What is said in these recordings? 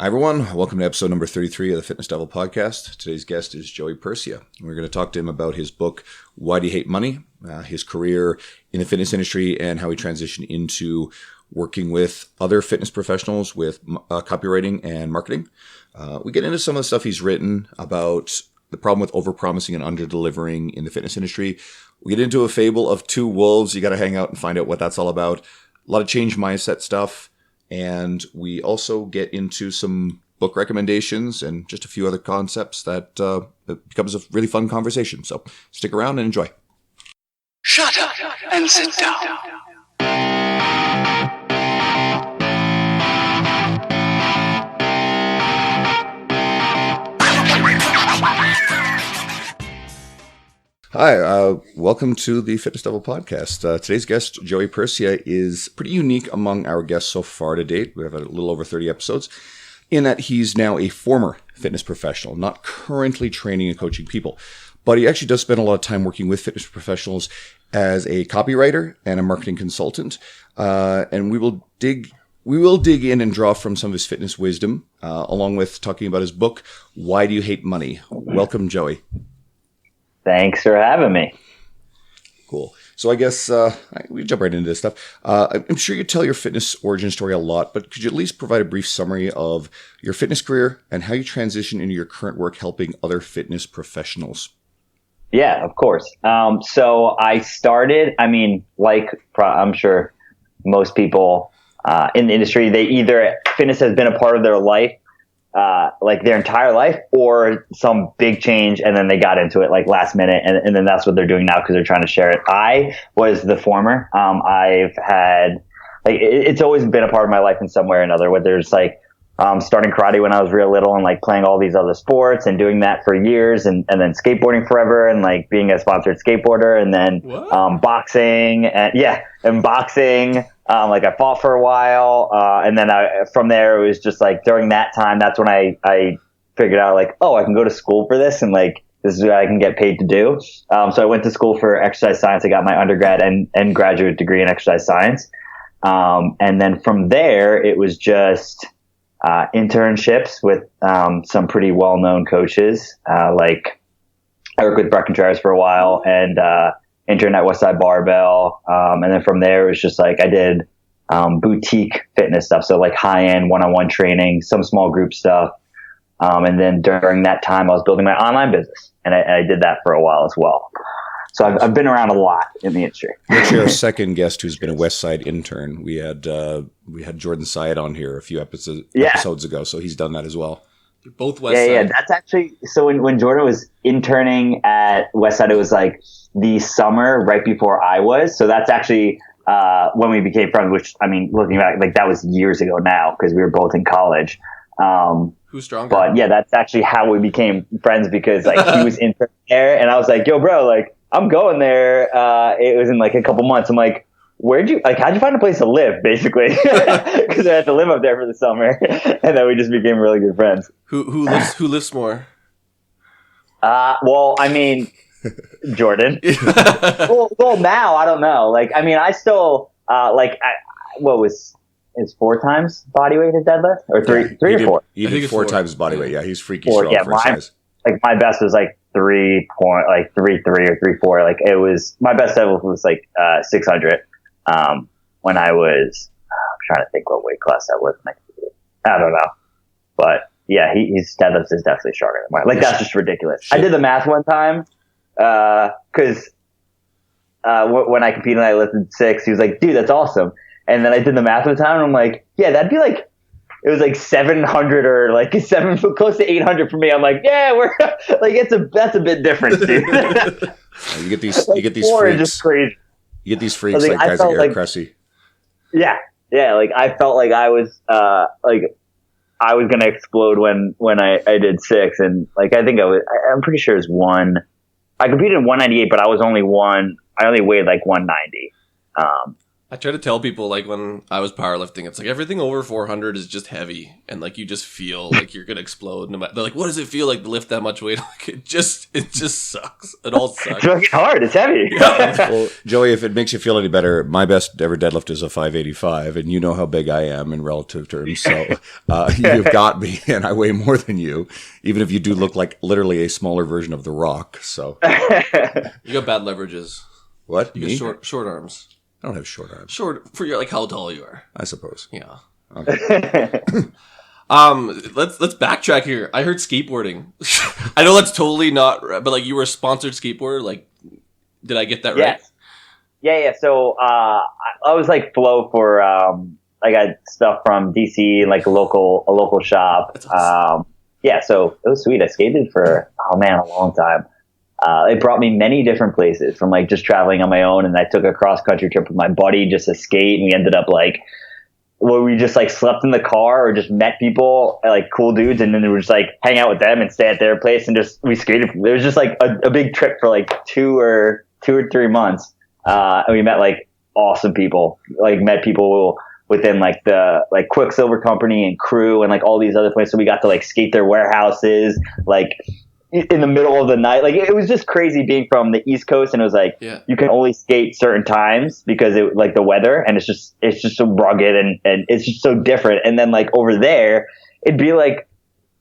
Hi, everyone. Welcome to episode number 33 of the Fitness Devil podcast. Today's guest is Joey Percia. We're going to talk to him about his book, Why Do You Hate Money?, his career in the fitness industry, and how he transitioned into working with other fitness professionals with copywriting and marketing. We get into some of the stuff he's written about the problem with overpromising and underdelivering in the fitness industry. We get into a fable of two wolves. You got to hang out and find out what that's all about. A lot of change mindset stuff. And we also get into some book recommendations and just a few other concepts that it becomes a really fun conversation. So stick around and enjoy. Shut up and sit down. Hi, welcome to the Fitness Devil podcast. Today's guest, Joey Percia, is pretty unique among our guests so far to date. We have a little over 30 episodes, in that he's now a former fitness professional, not currently training and coaching people. But he actually does spend a lot of time working with fitness professionals as a copywriter and a marketing consultant. And we will dig in and draw from some of his fitness wisdom, along with talking about his book, Why Do You Hate Money? Welcome, Joey. Thanks for having me. Cool. So I guess we jump right into this stuff. I'm sure you tell your fitness origin story a lot, but could you at least provide a brief summary of your fitness career and how you transition into your current work helping other fitness professionals? Yeah, of course. So I started, I'm sure most people in the industry, they either fitness has been a part of their life, like their entire life, or some big change and then they got into it like last minute, and then that's what they're doing now because they're trying to share it. I was the former. I've had it's always been a part of my life in some way or another, whether it's starting karate when I was real little and playing all these other sports and doing that for years, and then skateboarding forever and being a sponsored skateboarder, and then boxing and boxing. I fought for a while, and then from there it was just during that time, that's when I figured out I can go to school for this, and this is what I can get paid to do. So I went to school for exercise science. I got my undergrad and graduate degree in exercise science. And then from there it was just internships with some pretty well-known coaches. I worked with Breck and Travis for a while, and intern at Westside Barbell. And then from there, it was just I did boutique fitness stuff. So high-end one-on-one training, some small group stuff. And then during that time, I was building my online business, and I did that for a while as well. So I've been around a lot in the industry. Actually, our second guest who's been a Westside intern, we had Jordan Syed on here a few episodes ago, so he's done that as well. You're both Westside. Yeah. That's actually, so when Jordan was interning at Westside, it was the summer right before I was. So that's actually when we became friends, which, looking back, that was years ago now because we were both in college. Who's stronger? But yeah, that's actually how we became friends, because he was interning there and I was yo, bro, I'm going there. It was in a couple months. I'm how'd you find a place to live, basically? Because I had to live up there for the summer, and then we just became really good friends. Who lives more? Jordan. well, now I don't know. I still what was his 4 times body weight his deadlift, or three or four? He did 4 times body weight. Yeah, he's freaky strong for his size. My best was 3.3 or 3.4. It was, my best deadlift was 600. When I was, I'm trying to think what weight class that was. I don't know, but yeah, his deadlift is definitely stronger than mine. That's just ridiculous. Shit. I did the math one time, cause, when I competed and I lifted 6, he was dude, that's awesome. And then I did the math one time and I'm yeah, that'd be it was 700 or close to 800 for me. I'm yeah, we're that's a bit different, dude. You get these freaks. Just crazy. You get these freaks guys like Eric Cressy. Yeah. I felt I was I was gonna explode when I did 6, and I think I'm pretty sure it's one. I competed in 198, but I only weighed 190. I try to tell people, like, when I was powerlifting, it's like everything over 400 is just heavy, and like you just feel like you're gonna explode. No matter, they're like, "What does it feel like to lift that much weight?" Like, it just sucks. It all sucks. It's fucking hard. It's heavy. Yeah. Well, Joey, if it makes you feel any better, my best ever deadlift is a 585, and you know how big I am in relative terms. So you've got me, and I weigh more than you, even if you do look like literally a smaller version of The Rock. So You got bad leverages. what? You Me? got short arms. I don't have short arms. Short for your, like, how tall you are. I suppose. Yeah. Okay. Let's backtrack here. I heard skateboarding. I know that's totally not, but like you were a sponsored skateboarder. Like, did I get that right? Yeah. So I was like flow for I got stuff from DC, like a local shop. That's awesome. So it was sweet. I skated for a long time. It brought me many different places, from like just traveling on my own, and I took a cross country trip with my buddy just to skate, and we ended up like where we just like slept in the car or just met people, like cool dudes, and then we would just like hang out with them and stay at their place and just we skated. It was just like a big trip for like 2 or 3 months, and we met like awesome people, like met people within like the like Quicksilver Company and Crew and like all these other places. So we got to like skate their warehouses, like in the middle of the night. Like it was just crazy being from the East Coast, and it was like you can only skate certain times because it like the weather, and it's just so rugged and it's just so different. And then like over there it'd be like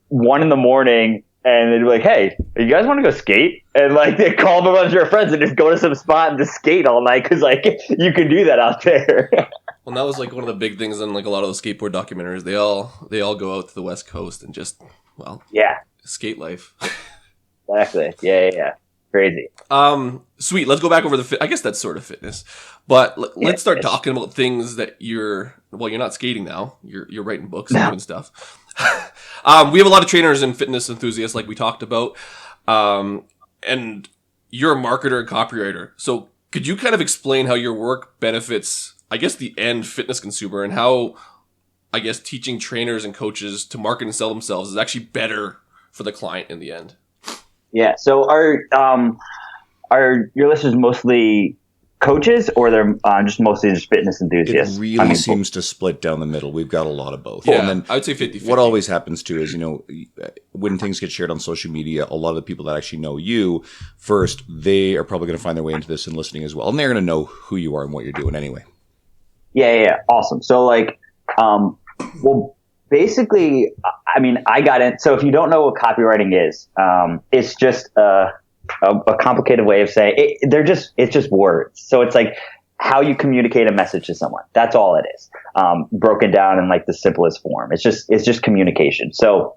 1 a.m. and they'd be like, "Hey, you guys want to go skate?" And like they call a bunch of their friends and just go to some spot and just skate all night, because like you can do that out there. Well, that was like one of the big things in like a lot of the skateboard documentaries. They all go out to the West Coast and just skate life. Exactly. Yeah. Crazy. Sweet. Let's go back over I guess that's sort of fitness, but let's start talking about things that you're not skating now. You're writing books and doing stuff. We have a lot of trainers and fitness enthusiasts, like we talked about. And you're a marketer and copywriter. So could you kind of explain how your work benefits, I guess, the end fitness consumer, and how, I guess, teaching trainers and coaches to market and sell themselves is actually better for the client in the end? Yeah. So are your listeners mostly coaches, or they're just mostly just fitness enthusiasts? It really seems to split down the middle. We've got a lot of both. Yeah, and then I would say 50-50. What always happens too is, when things get shared on social media, a lot of the people that actually know you first, they are probably going to find their way into this and listening as well. And they're going to know who you are and what you're doing anyway. Yeah. Awesome. So like, basically, I mean, I got in. So if you don't know what copywriting is, it's just a complicated way of saying it. It's just words. So it's like how you communicate a message to someone. That's all it is. Broken down in like the simplest form. It's just communication. So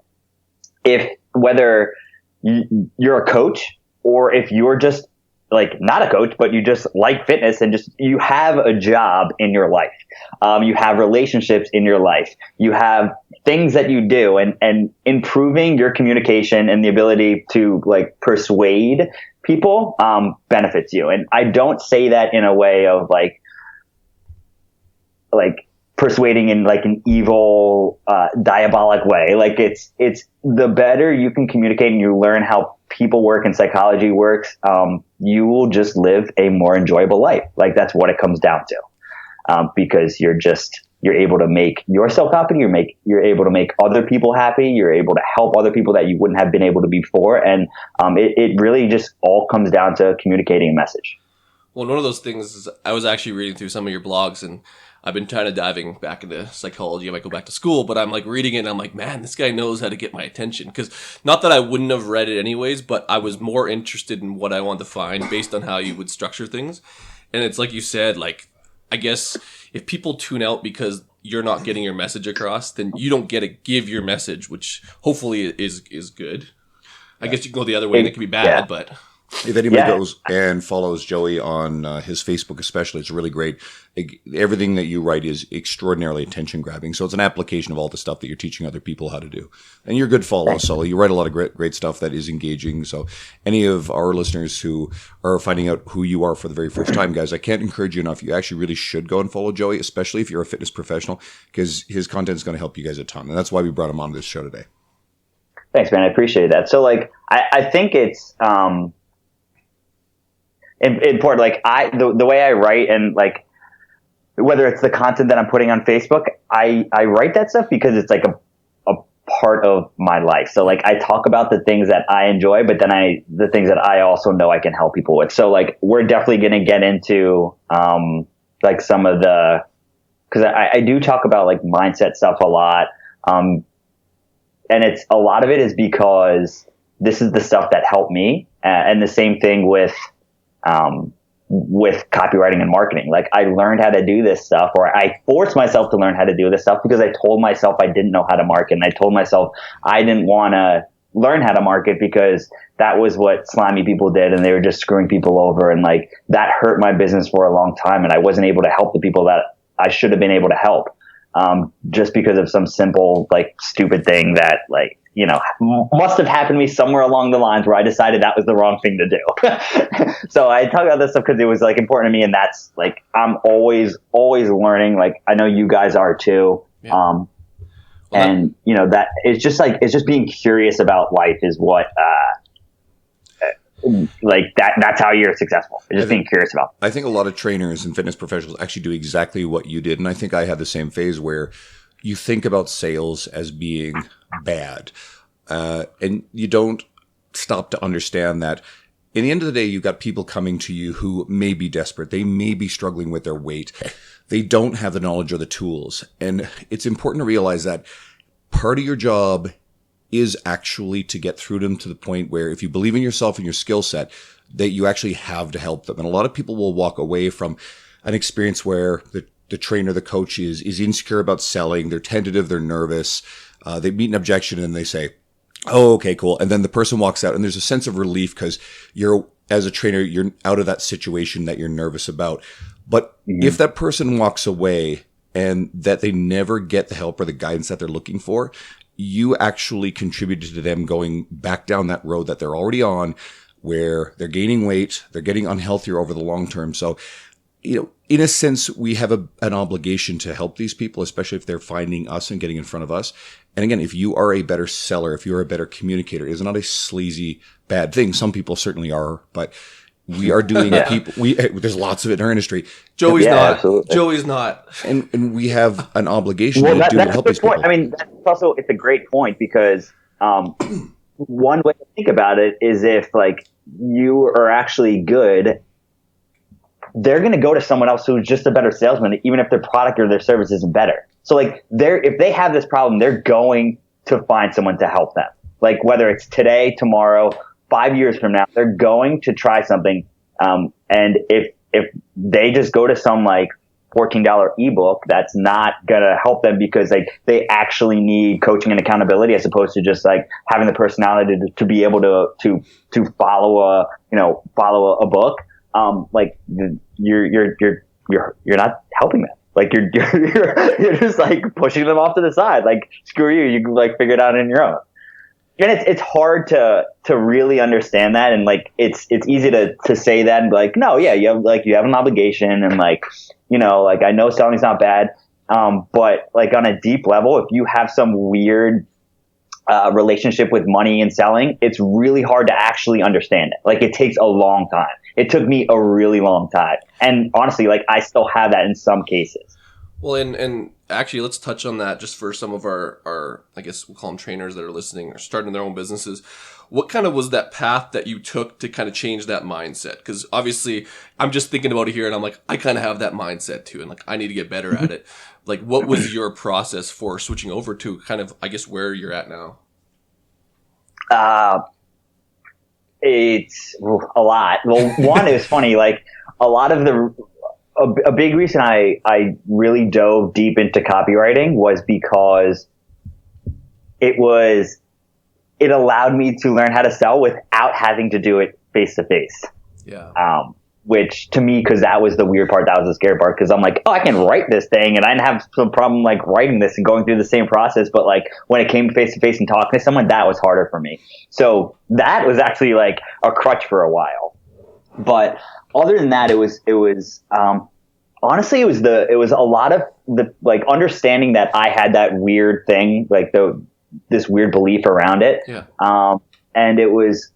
whether you're a coach, or if you're just like not a coach, but you just like fitness and just you have a job in your life, you have relationships in your life, you have things that you do, and improving your communication and the ability to like persuade people benefits you. And I don't say that in a way of like persuading in like an evil diabolic way. Like it's the better you can communicate and you learn how people work and psychology works, you will just live a more enjoyable life. Like that's what it comes down to, because you're able to make yourself happy. You're able to make other people happy. You're able to help other people that you wouldn't have been able to before. And it really just all comes down to communicating a message. Well, one of those things is I was actually reading through some of your blogs, and I've been kind of diving back into psychology. I might go back to school, but I'm like reading it and I'm like, man, this guy knows how to get my attention. Because not that I wouldn't have read it anyways, but I was more interested in what I wanted to find based on how you would structure things. And it's like you said, like, I guess if people tune out because you're not getting your message across, then you don't get to give your message, which hopefully is good. I guess you can go the other way and it can be bad, but... If anybody goes and follows Joey on his Facebook especially, it's really great. Everything that you write is extraordinarily attention grabbing. So it's an application of all the stuff that you're teaching other people how to do. And you're a good follow, so you write a lot of great stuff that is engaging. So any of our listeners who are finding out who you are for the very first time, guys, I can't encourage you enough. You actually really should go and follow Joey, especially if you're a fitness professional, because his content is going to help you guys a ton. And that's why we brought him on this show today. Thanks, man. I appreciate that. So like, I think it's, important. Like the way I write, and like whether it's the content that I'm putting on Facebook, I write that stuff because it's like a part of my life. So like I talk about the things that I enjoy, but then the things that I also know I can help people with. So like we're definitely going to get into like some of because I do talk about like mindset stuff a lot. And it's a lot of it is because this is the stuff that helped me. And the same thing with copywriting and marketing. Like I learned how to do this stuff, or I forced myself to learn how to do this stuff because I told myself I didn't know how to market. And I told myself I didn't want to learn how to market because that was what slimy people did. And they were just screwing people over. And like that hurt my business for a long time. And I wasn't able to help the people that I should have been able to help. Just because of some simple, like stupid thing that like, you know, must have happened to me somewhere along the lines where I decided that was the wrong thing to do. So I talk about this stuff because it was like important to me. And that's like, I'm always learning. Like I know you guys are too. Yeah. And you know, that it's just being curious about life is what, like that's how you're successful. Just being curious about. I think a lot of trainers and fitness professionals actually do exactly what you did. And I think I had the same phase where you think about sales as being bad. And you don't stop to understand that in the end of the day, you've got people coming to you who may be desperate. They may be struggling with their weight. They don't have the knowledge or the tools. And it's important to realize that part of your job is actually to get through them to the point where if you believe in yourself and your skill set, that you actually have to help them. And a lot of people will walk away from an experience where the trainer, the coach is insecure about selling. They're tentative. They're nervous. They meet an objection and they say, oh, okay, cool. And then the person walks out and there's a sense of relief because as a trainer, you're out of that situation that you're nervous about. But if that person walks away and that they never get the help or the guidance that they're looking for, you actually contributed to them going back down that road that they're already on, where they're gaining weight, they're getting unhealthier over the long term. So, you know, in a sense, we have an obligation to help these people, especially if they're finding us and getting in front of us. And again, if you are a better seller, if you're a better communicator, it's not a sleazy, bad thing. Some people certainly are, but we are doing there's lots of it in our industry. Joey's not. Absolutely. Joey's not. And we have an obligation to that's help a these good point. people. I mean, it's a great point because one way to think about it is if like you are actually good, they're going to go to someone else who's just a better salesman, even if their product or their service isn't better. So like if they have this problem, they're going to find someone to help them. Like whether it's today, tomorrow, 5 years from now, they're going to try something. And if they just go to some like $14 ebook, that's not gonna help them because like they actually need coaching and accountability as opposed to just like having the personality to be able to follow a book. Like you're not helping them. Like you're just like pushing them off to the side. Like screw you. You can like figure it out on your own. And it's hard to really understand that. And like, it's easy to say that and be like, no, yeah, you have an obligation. And like, you know, like I know selling's not bad. But like on a deep level, if you have some weird, relationship with money and selling, it's really hard to actually understand it. Like it takes a long time. It took me a really long time. And honestly, like I still have that in some cases. Well, and actually, let's touch on that just for some of our, I guess we'll call them trainers that are listening or starting their own businesses. What kind of was that path that you took to kind of change that mindset? Because obviously, I'm just thinking about it here and I'm like, I kind of have that mindset too. And like, I need to get better at it. Like, what was your process for switching over to kind of, I guess, where you're at now? It's a lot. Well, one is funny, like a lot of a big reason I really dove deep into copywriting was because it allowed me to learn how to sell without having to do it face to face. Yeah. Which to me, cause that was the weird part. That was the scary part. Cause I'm like, oh, I can write this thing and I didn't have some problem like writing this and going through the same process. But like when it came face to face and talking to someone, that was harder for me. So that was actually like a crutch for a while. But other than that, it was honestly, it was a lot of the like understanding that I had that weird thing, like this weird belief around it. Yeah. And it was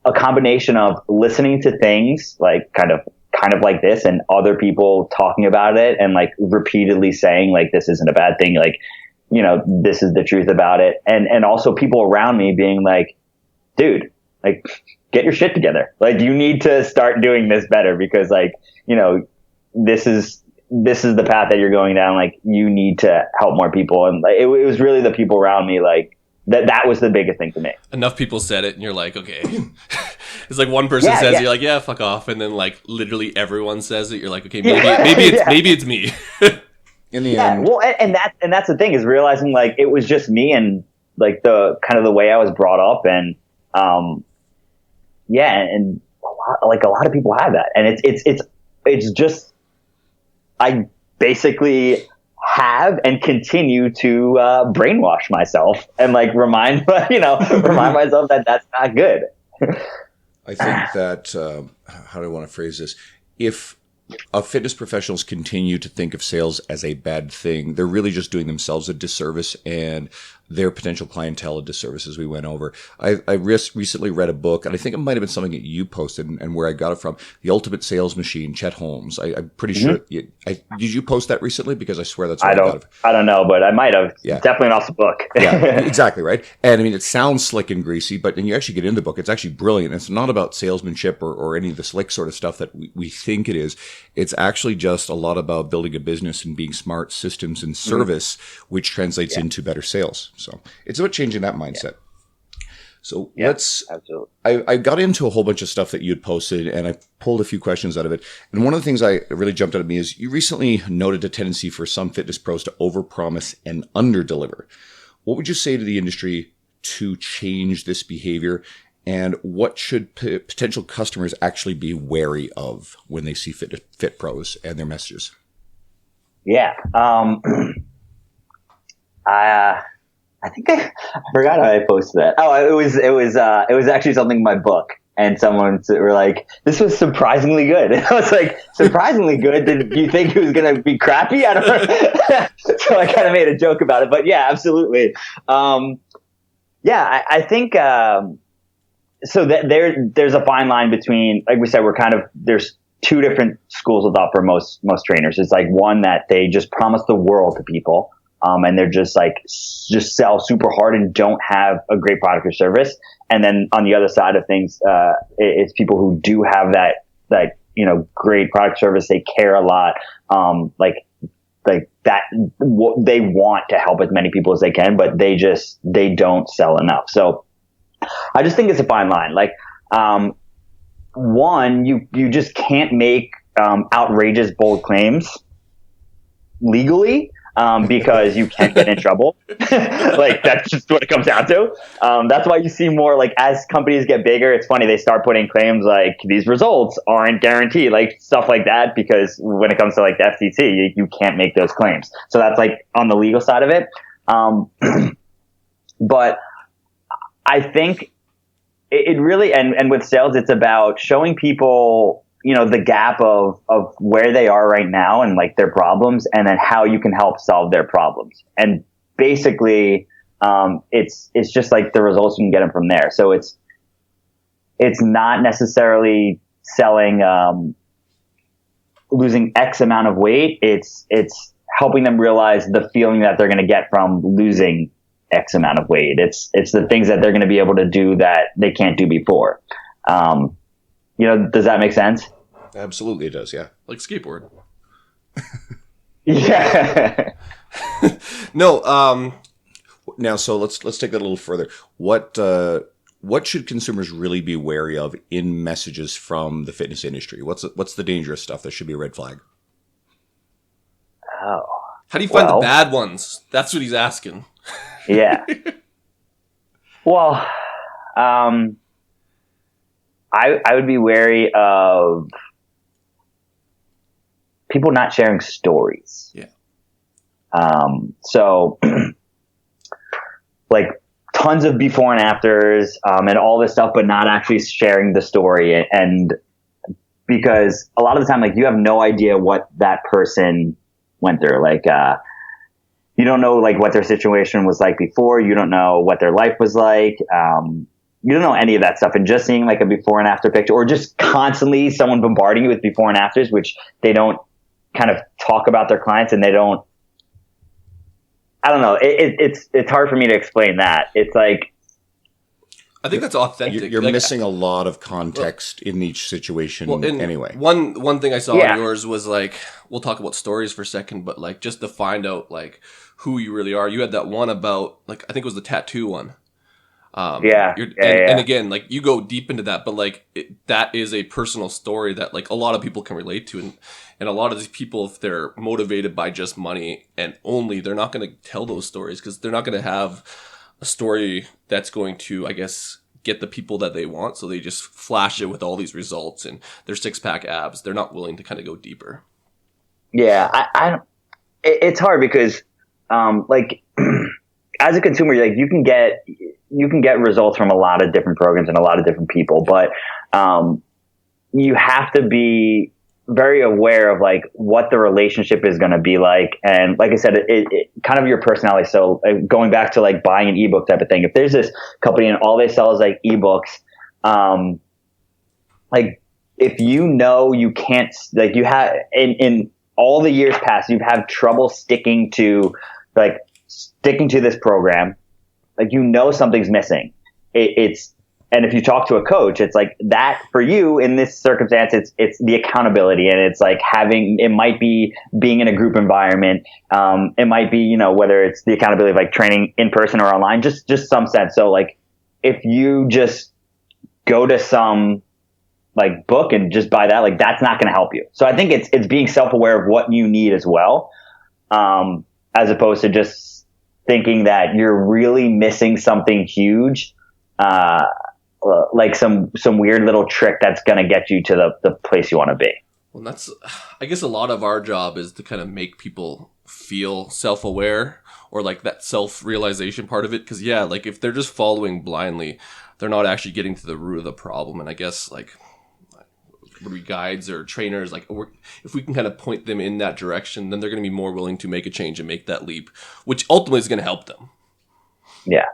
a combination of listening to things like kind of kind of like this, and other people talking about it and like repeatedly saying like, this isn't a bad thing. Like, you know, this is the truth about it. And also people around me being like, dude, like, get your shit together. Like, you need to start doing this better because, like, you know, this is the path that you're going down. Like, you need to help more people. And like, it was really the people around me, like, that was the biggest thing to me. Enough people said it, and you're like, okay. It's like one person says, you're like, yeah, fuck off, and then like literally everyone says it. You're like, okay, maybe it's me. In the end, well, and that's the thing, is realizing like it was just me and like the kind of the way I was brought up, and and a lot of people have that, and it's just I basically have and continue to brainwash myself and like remind myself that that's not good. I think that how do I want to phrase this? If fitness professionals continue to think of sales as a bad thing, they're really just doing themselves a disservice and their potential clientele a disservice, as we went over. I recently read a book, and I think it might have been something that you posted and where I got it from, The Ultimate Sales Machine, Chet Holmes. I'm pretty sure. Did you post that recently? Because I swear that's where I got it. I don't know, but I might have. Yeah. Definitely an awesome book. Yeah, exactly, right? And I mean, it sounds slick and greasy, but when you actually get into the book, it's actually brilliant. It's not about salesmanship or any of the slick sort of stuff that we think it is. It's actually just a lot about building a business and being smart systems and service, which translates into better sales. So it's about changing that mindset. So absolutely. I got into a whole bunch of stuff that you had posted, and I pulled a few questions out of it. And one of the things I really jumped out at me is you recently noted a tendency for some fitness pros to overpromise and underdeliver. What would you say to the industry to change this behavior? And what should potential customers actually be wary of when they see fit pros and their messages? Yeah. I think I forgot how I posted that. Oh, it was actually something in my book, and someone were like, "This was surprisingly good." And I was like, "Surprisingly good? Did you think it was going to be crappy?" I don't know. So I kind of made a joke about it, but yeah, absolutely. I think so. That there's a fine line between, like we said, there's two different schools of thought for most trainers. It's like one that they just promise the world to people. And they're just sell super hard and don't have a great product or service. And then on the other side of things, it's people who do have that, you know, great product service. They care a lot. Like that, they want to help as many people as they can, but they don't sell enough. So I just think it's a fine line. Like, one, you just can't make, outrageous, bold claims legally. Because you can get in trouble. Like, that's just what it comes down to. That's why you see more, like, as companies get bigger, it's funny, they start putting claims like these results aren't guaranteed, like stuff like that, because when it comes to like the FTC, you can't make those claims. So that's like on the legal side of it. But I think it really, and with sales, it's about showing people, you know, the gap of where they are right now and like their problems, and then how you can help solve their problems. And basically, it's just like the results you can get them from there. So it's not necessarily selling, losing X amount of weight. It's helping them realize the feeling that they're going to get from losing X amount of weight. It's the things that they're going to be able to do that they can't do before. You know, does that make sense? Absolutely, it does. Yeah, like skateboard. Yeah. No. Now, so let's take that a little further. What should consumers really be wary of in messages from the fitness industry? What's the dangerous stuff that should be a red flag? Oh. How do you find the bad ones? That's what he's asking. Yeah. Well, I would be wary of people not sharing stories. Yeah. So like tons of before and afters, and all this stuff, but not actually sharing the story. And because a lot of the time, like, you have no idea what that person went through. Like, you don't know like what their situation was like before. You don't know what their life was like. you don't know any of that stuff, and just seeing like a before and after picture, or just constantly someone bombarding you with before and afters, which they don't kind of talk about their clients, and they don't. I don't know. It's hard for me to explain that. It's like, I think that's authentic. You're missing a lot of context in each situation anyway. One thing I saw in yours was like, we'll talk about stories for a second, but like just to find out like who you really are. You had that one about like, I think it was the tattoo one. And again, like you go deep into that, but like that is a personal story that like a lot of people can relate to. And a lot of these people, if they're motivated by just money and only, they're not going to tell those stories because they're not going to have a story that's going to, I guess, get the people that they want. So they just flash it with all these results and their 6-pack abs. They're not willing to kind of go deeper. Yeah, it's hard because, like, as a consumer, like you can get results from a lot of different programs and a lot of different people, but you have to be very aware of like what the relationship is going to be like. And like I said, it kind of your personality. So going back to like buying an ebook type of thing, if there's this company and all they sell is like ebooks, like if you know you can't, like you have in all the years past, you've had trouble sticking to this program, like you know something's missing. And if you talk to a coach, it's like that for you in this circumstance, it's the accountability, and it's like it might be being in a group environment. It might be, you know, whether it's the accountability of like training in person or online, just some sense. So like if you just go to some like book and just buy that, like that's not going to help you. So I think it's being self-aware of what you need as well. As opposed to just thinking that you're really missing something huge. Like some weird little trick that's going to get you to the place you want to be. Well, that's, I guess a lot of our job is to kind of make people feel self-aware or like that self-realization part of it. Cause yeah, like if they're just following blindly, they're not actually getting to the root of the problem. And I guess like guides or trainers, like if we can kind of point them in that direction, then they're going to be more willing to make a change and make that leap, which ultimately is going to help them. Yeah.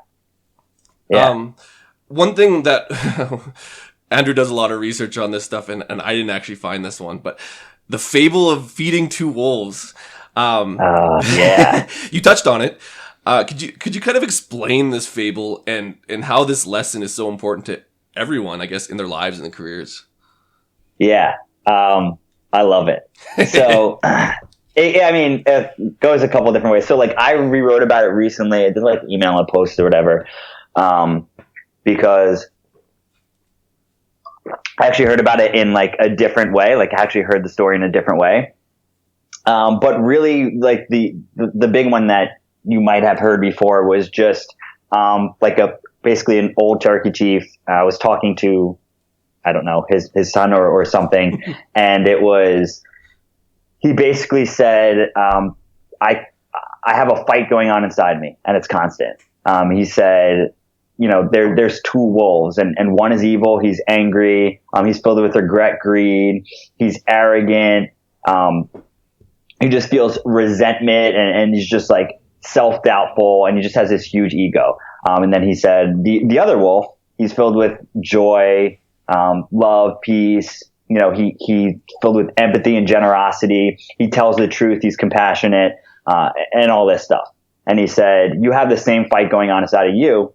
One thing that Andrew does a lot of research on this stuff, and I didn't actually find this one, but the fable of feeding two wolves. Yeah. You touched on it. Could you kind of explain this fable and how this lesson is so important to everyone, I guess, in their lives and their careers? Yeah. I love it. So, it goes a couple different ways. So like I rewrote about it recently. I did like email and post or whatever. Because I actually heard about it in like a different way. Like I actually heard the story in a different way. But really like the big one that you might have heard before was just, like basically an old Cherokee chief, was talking to, I don't know, his son or something. And he basically said, I have a fight going on inside me and it's constant. He said, you know, there's two wolves and one is evil. He's angry. He's filled with regret, greed. He's arrogant. He just feels resentment and he's just like self-doubtful and he just has this huge ego. And then he said the other wolf, he's filled with joy, love, peace. You know, he's filled with empathy and generosity. He tells the truth. He's compassionate, and all this stuff. And he said, you have the same fight going on inside of you.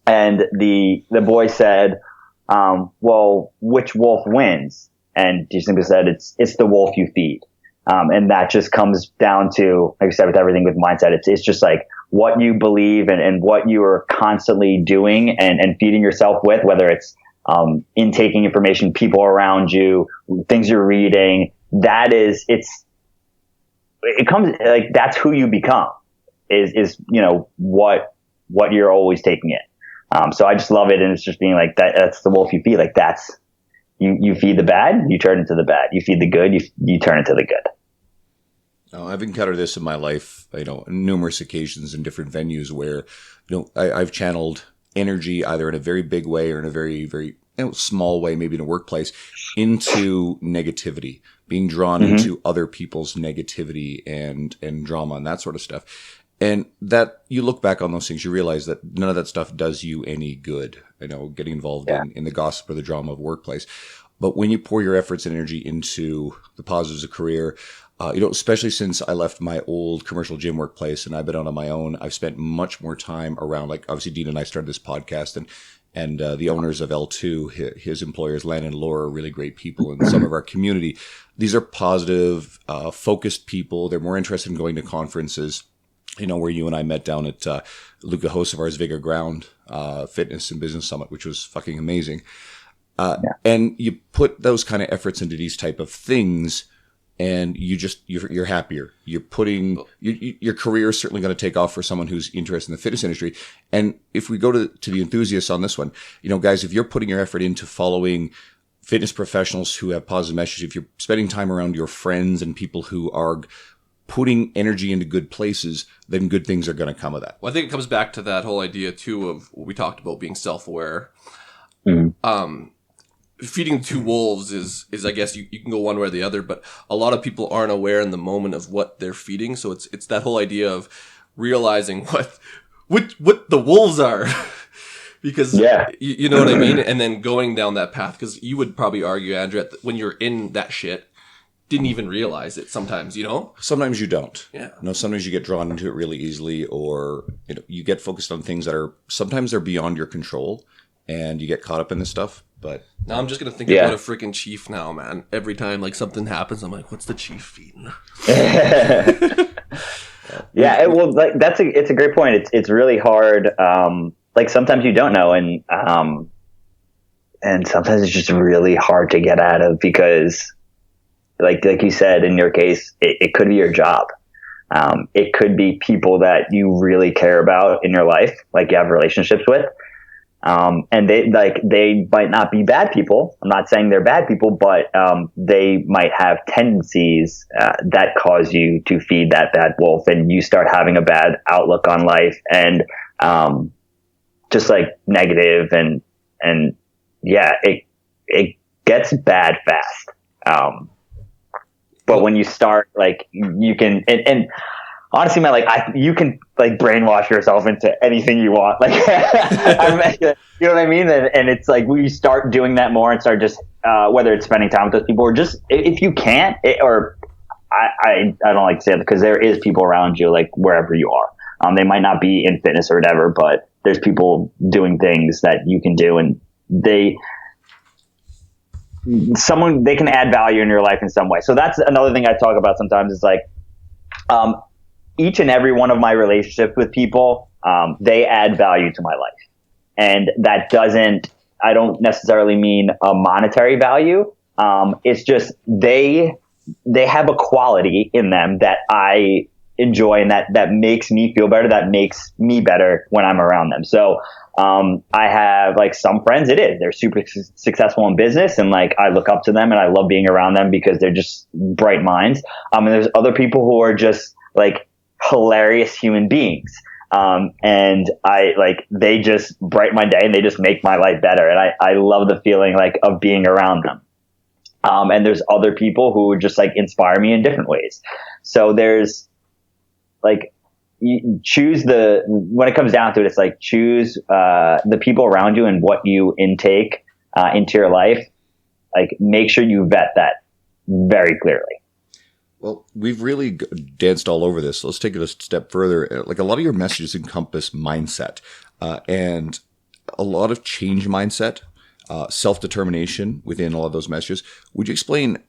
And the boy said, well, which wolf wins? And he simply said, it's the wolf you feed. And that just comes down to, like I said, with everything with mindset, it's just like what you believe and what you are constantly doing and feeding yourself with, whether it's, intaking information, people around you, things you're reading, it comes like, that's who you become is, you know, what you're always taking in. So I just love it. And it's just being like that's the wolf you feed. Like that's, you feed the bad, you turn into the bad. You feed the good, you turn into the good. Oh, I've encountered this in my life, you know, numerous occasions in different venues where, you know, I've channeled energy either in a very big way or in a very, very small way, maybe in a workplace, into negativity, being drawn into other people's negativity and drama and that sort of stuff. And that you look back on those things, you realize that none of that stuff does you any good. Getting involved in the gossip or the drama of workplace. But when you pour your efforts and energy into the positives of career, especially since I left my old commercial gym workplace and I've been out on my own, I've spent much more time around, like obviously Dean and I started this podcast, and the owners of L2, his employers, Lan and Laura, are really great people in some of our community. These are positive, focused people. They're more interested in going to conferences, where you and I met down at Luca Hosevar's Vigor Ground Fitness and Business Summit, which was fucking amazing. And you put those kind of efforts into these type of things, and you're happier. You're putting your career is certainly going to take off for someone who's interested in the fitness industry. And if we go to the enthusiasts on this one, guys, if you're putting your effort into following fitness professionals who have positive messages, if you're spending time around your friends and people who are putting energy into good places, then good things are going to come of that. Well, I think it comes back to that whole idea too of what we talked about, being self-aware. Feeding two wolves is I guess you can go one way or the other, but a lot of people aren't aware in the moment of what they're feeding. So it's that whole idea of realizing what the wolves are. Because you know what I mean? And then going down that path, because you would probably argue, Andrew, when you're in that shit, didn't even realize it sometimes, Sometimes you don't. Yeah. Sometimes you get drawn into it really easily, or, you get focused on things that sometimes they're beyond your control, and you get caught up in this stuff. But now I'm just going to think about a freaking chief now, man. Every time something happens, I'm like, what's the chief feeding? It's a great point. It's really hard. Sometimes you don't know, and sometimes it's just really hard to get out of, because like you said, in your case, it could be your job. It could be people that you really care about in your life, like you have relationships with. And they might not be bad people. I'm not saying they're bad people, but they might have tendencies that cause you to feed that bad wolf, and you start having a bad outlook on life, and just negative, and it gets bad fast. But when you start, you can, and honestly, man, you can brainwash yourself into anything you want. You know what I mean? And it's we start doing that more and start just, whether it's spending time with those people or just, if you can't, I don't like to say it, because there is people around you, wherever you are. They might not be in fitness or whatever, but there's people doing things that you can do, and they can add value in your life in some way. So that's another thing I talk about sometimes, is each and every one of my relationships with people, they add value to my life. And that I don't necessarily mean a monetary value. It's just, they have a quality in them that I enjoy, and that makes me feel better, that makes me better when I'm around them. So, I have some friends, they're super successful in business, and I look up to them and I love being around them because they're just bright minds. And there's other people who are just hilarious human beings. And they just brighten my day, and they just make my life better. And I love the feeling of being around them. And there's other people who just inspire me in different ways. So there's you choose when it comes down to it, it's choose the people around you and what you intake into your life. Make sure you vet that very clearly. Well, we've really danced all over this. So let's take it a step further. A lot of your messages encompass mindset, and a lot of change mindset, self-determination within all of those messages. Would you explain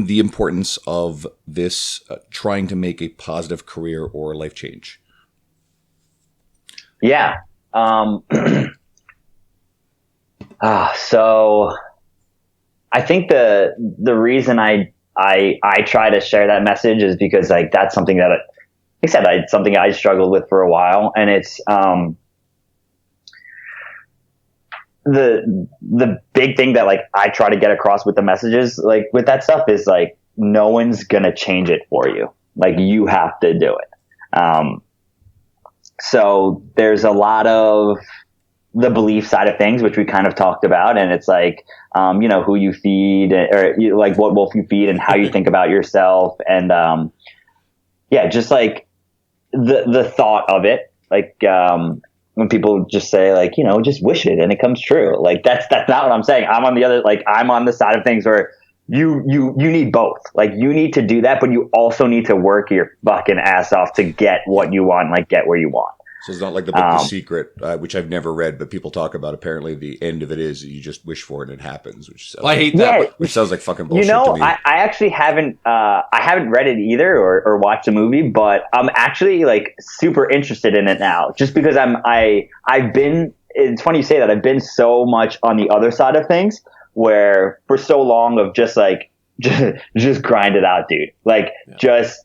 the importance of this trying to make a positive career or life change? Yeah. So I think the reason I try to share that message is because that's something that, it's something I struggled with for a while, and it's the big thing that I try to get across with the messages, with that stuff, is no one's gonna change it for you. You have to do it. So there's a lot of the belief side of things, which we kind of talked about, and it's who you feed, or what wolf you feed, and how you think about yourself, and just the thought of it, like, when people just say, like, just wish it and it comes true. Like, that's not what I'm saying. I'm on the other, like, I'm on the side of things where you need both. Like, you need to do that, but you also need to work your fucking ass off to get what you want, like, get where you want. So it's not like the book The Secret, which I've never read, but people talk about. Apparently, the end of it is you just wish for it and it happens. Which sounds I hate that. Yeah, which sounds like fucking bullshit to me. I actually haven't read it either or watched the movie, but I'm actually, like, super interested in it now, just because I've been. It's funny you say that. I've been so much on the other side of things, where for so long of just like just grind it out, dude. Like, just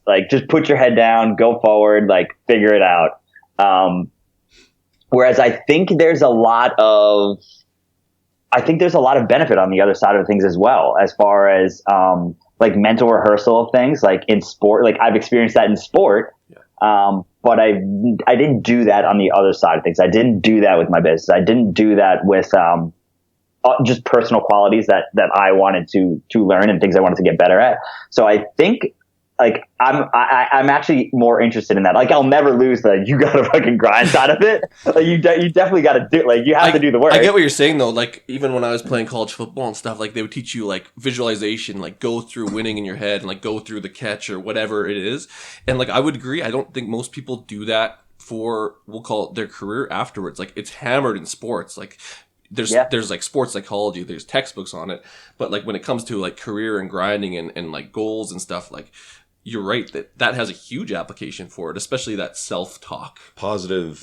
put your head down, go forward, like, figure it out. Whereas I think there's a lot of benefit on the other side of things as well, as far as, like, mental rehearsal of things, like in sport. Like, I've experienced that in sport. But I didn't do that on the other side of things. I didn't do that with my business. I didn't do that with, just personal qualities that I wanted to learn and things I wanted to get better at. So I think, like, I'm actually more interested in that. Like, I'll never lose the you gotta fucking grind side of it. Like, you definitely gotta do, like, you have to do the work. I get what you're saying though. Like, even when I was playing college football and stuff, like, they would teach you, like, visualization, like, go through winning in your head and, like, go through the catch or whatever it is. And, like, I would agree. I don't think most people do that for, we'll call it, their career afterwards. Like, it's hammered in sports. Like, there's like sports psychology, there's textbooks on it. But, like, when it comes to, like, career and grinding and like goals and stuff, like, you're right that has a huge application for it, especially that self-talk. Positive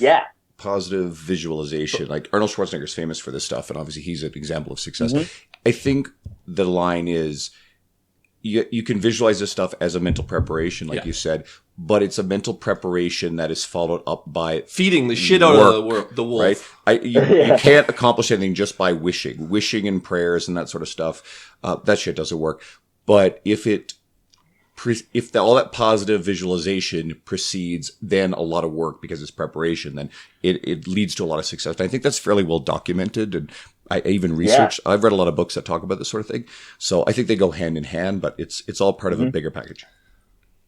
visualization. Like, Arnold Schwarzenegger's famous for this stuff, and obviously he's an example of success. Mm-hmm. I think the line is you can visualize this stuff as a mental preparation, like you said, but it's a mental preparation that is followed up by feeding the shit out of the wolf. Right? You can't accomplish anything just by wishing and prayers and that sort of stuff. That shit doesn't work. But if all that positive visualization precedes then a lot of work because it's preparation, then it leads to a lot of success. And I think that's fairly well documented. And I even researched, I've read a lot of books that talk about this sort of thing. So I think they go hand in hand, but it's all part of a bigger package.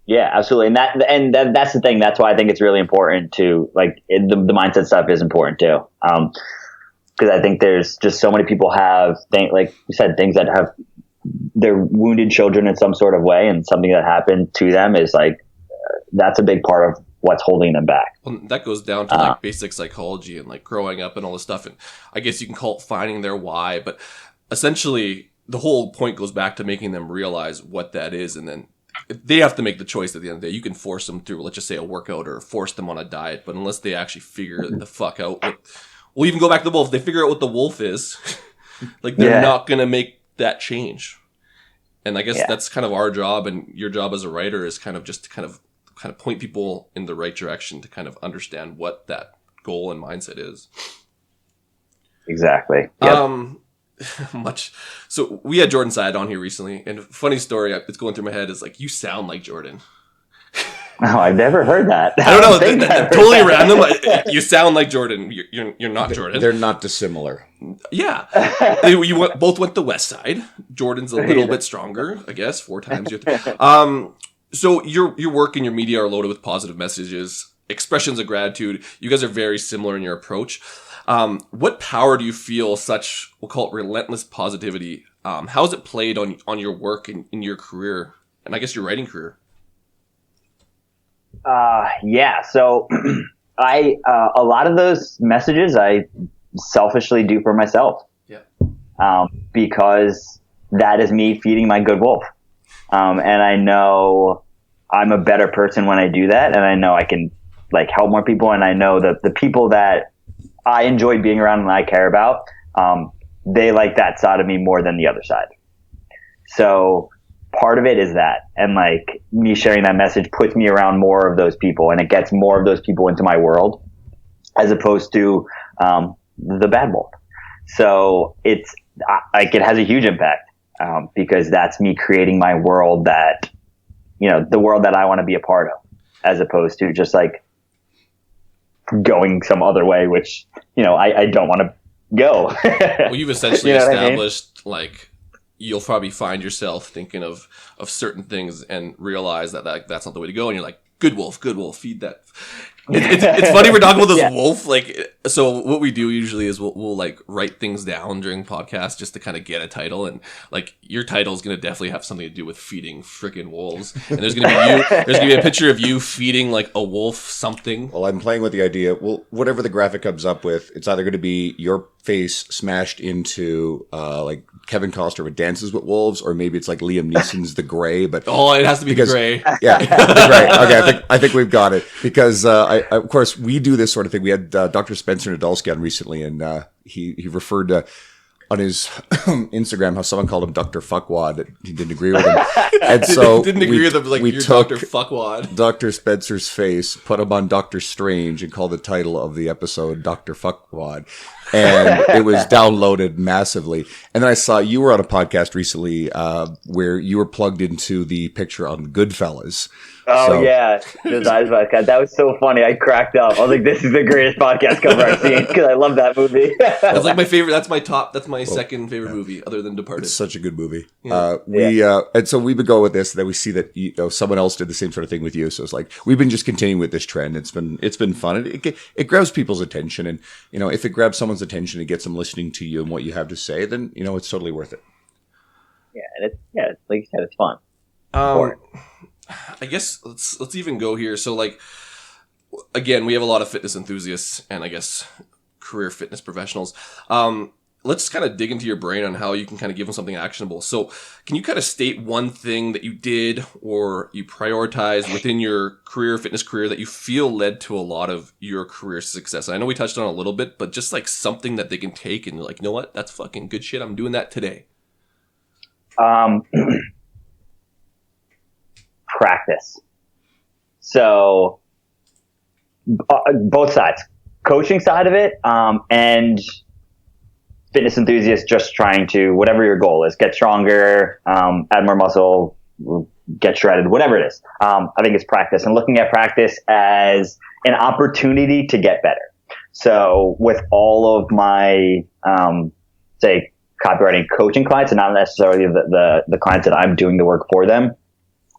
Yeah, absolutely. And that's the thing. That's why I think it's really important to, like, the mindset stuff is important too. Cause I think there's just so many people have like you said, things that have, they're wounded children in some sort of way, and something that happened to them is, like, that's a big part of what's holding them back. Well, that goes down to, like, basic psychology and, like, growing up and all this stuff. And I guess you can call it finding their why, but essentially the whole point goes back to making them realize what that is. And then they have to make the choice at the end of the day. You can force them through, let's just say, a workout or force them on a diet, but unless they actually figure the fuck out we'll even go back to the wolf. If they figure out what the wolf is, like, they're not going to make that change. And I guess that's kind of our job, and your job as a writer is kind of just to kind of point people in the right direction to kind of understand what that goal and mindset is. Exactly. Yep. So we had Jordan Syed on here recently, and a funny story it's going through my head is, like, you sound like Jordan. Oh, I've never heard that. I don't know. Totally random. You sound like Jordan. You're not Jordan. They're not dissimilar. Yeah. Both went the West Side. Jordan's a little bit stronger, I guess. 4 times so your work and your media are loaded with positive messages, expressions of gratitude. You guys are very similar in your approach. What power do you feel such, we'll call it, relentless positivity? How has it played on your work and in your career, and I guess your writing career? So a lot of those messages I selfishly do for myself. Yeah. Because that is me feeding my good wolf. And I know I'm a better person when I do that. And I know I can, like, help more people. And I know that the people that I enjoy being around and I care about, they like that side of me more than the other side. So part of it is that, and, like, me sharing that message puts me around more of those people, and it gets more of those people into my world, as opposed to the bad wolf. So it's like, it has a huge impact, because that's me creating my world that, the world that I want to be a part of, as opposed to just, like, going some other way, which, I don't want to go. Well, you've essentially established, like, you'll probably find yourself thinking of certain things and realize that that's not the way to go. And you're like, Good wolf. Feed that. It's funny we're talking about this Yeah. wolf. Like, so what we do usually is we'll like write things down during podcasts just to kind of get a title. And like your title is going to definitely have something to do with feeding freaking wolves. And there's going to be you. There's going to be a picture of you feeding like a wolf something. Well, I'm playing with the idea. Well, whatever the graphic comes up with, it's either going to be your face smashed into like Kevin Costner with Dances with Wolves, or maybe it's like Liam Neeson's The Gray. But Oh, it has to be the gray. Yeah, The Gray. Okay, I think we've got it because of course we do this sort of thing. We had Dr. Spencer Nadolsky on recently, and he referred to on his Instagram how someone called him Dr. Fuckwad. That he didn't agree with him, and so Didn't agree with him. Like, we you're took Dr. Fuckwad. Dr. Spencer's face, put him on Doctor Strange, and called the title of the episode Dr. Fuckwad. And it was downloaded massively. And then I saw you were on a podcast recently where you were plugged into the picture on Goodfellas. Oh, yeah. His eyes podcast. That was so funny. I cracked up. I was like, this is the greatest podcast cover I've seen because I love that movie. That's like my favorite. That's my second favorite movie other than Departed. It's such a good movie. Yeah. And so we would go with this, and then we see that someone else did the same sort of thing with you. So it's like we've been just continuing with this trend. It's been fun. It grabs people's attention, and if it grabs someone's attention and gets them listening to you and what you have to say, then it's totally worth it. Yeah, and it's like you said, it's fun. I guess let's even go here. So like, again, we have a lot of fitness enthusiasts and I guess career fitness professionals. Let's kind of dig into your brain on how you can kind of give them something actionable. So can you kind of state one thing that you did or you prioritized within your fitness career that you feel led to a lot of your career success? I know we touched on it a little bit, but just like something that they can take and like, you know what? That's fucking good shit. I'm doing that today. Practice. So both sides, coaching side of it, and fitness enthusiasts just trying to, whatever your goal is, get stronger, add more muscle, get shredded, whatever it is. I think it's practice, and looking at practice as an opportunity to get better. So with all of my, say, copywriting coaching clients, and not necessarily the clients that I'm doing the work for them,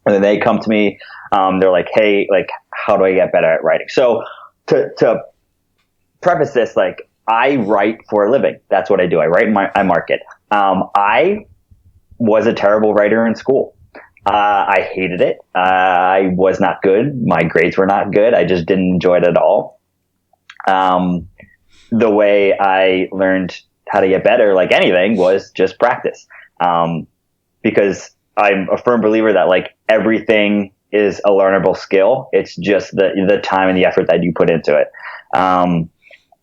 and then they come to me, they're like, hey, like, how do I get better at writing? So to preface this, like, I write for a living. That's what I do. I write and I market. I was a terrible writer in school. I hated it. I was not good. My grades were not good. I just didn't enjoy it at all. The way I learned how to get better, like anything, was just practice. Because I'm a firm believer that like everything is a learnable skill. It's just the time and the effort that you put into it.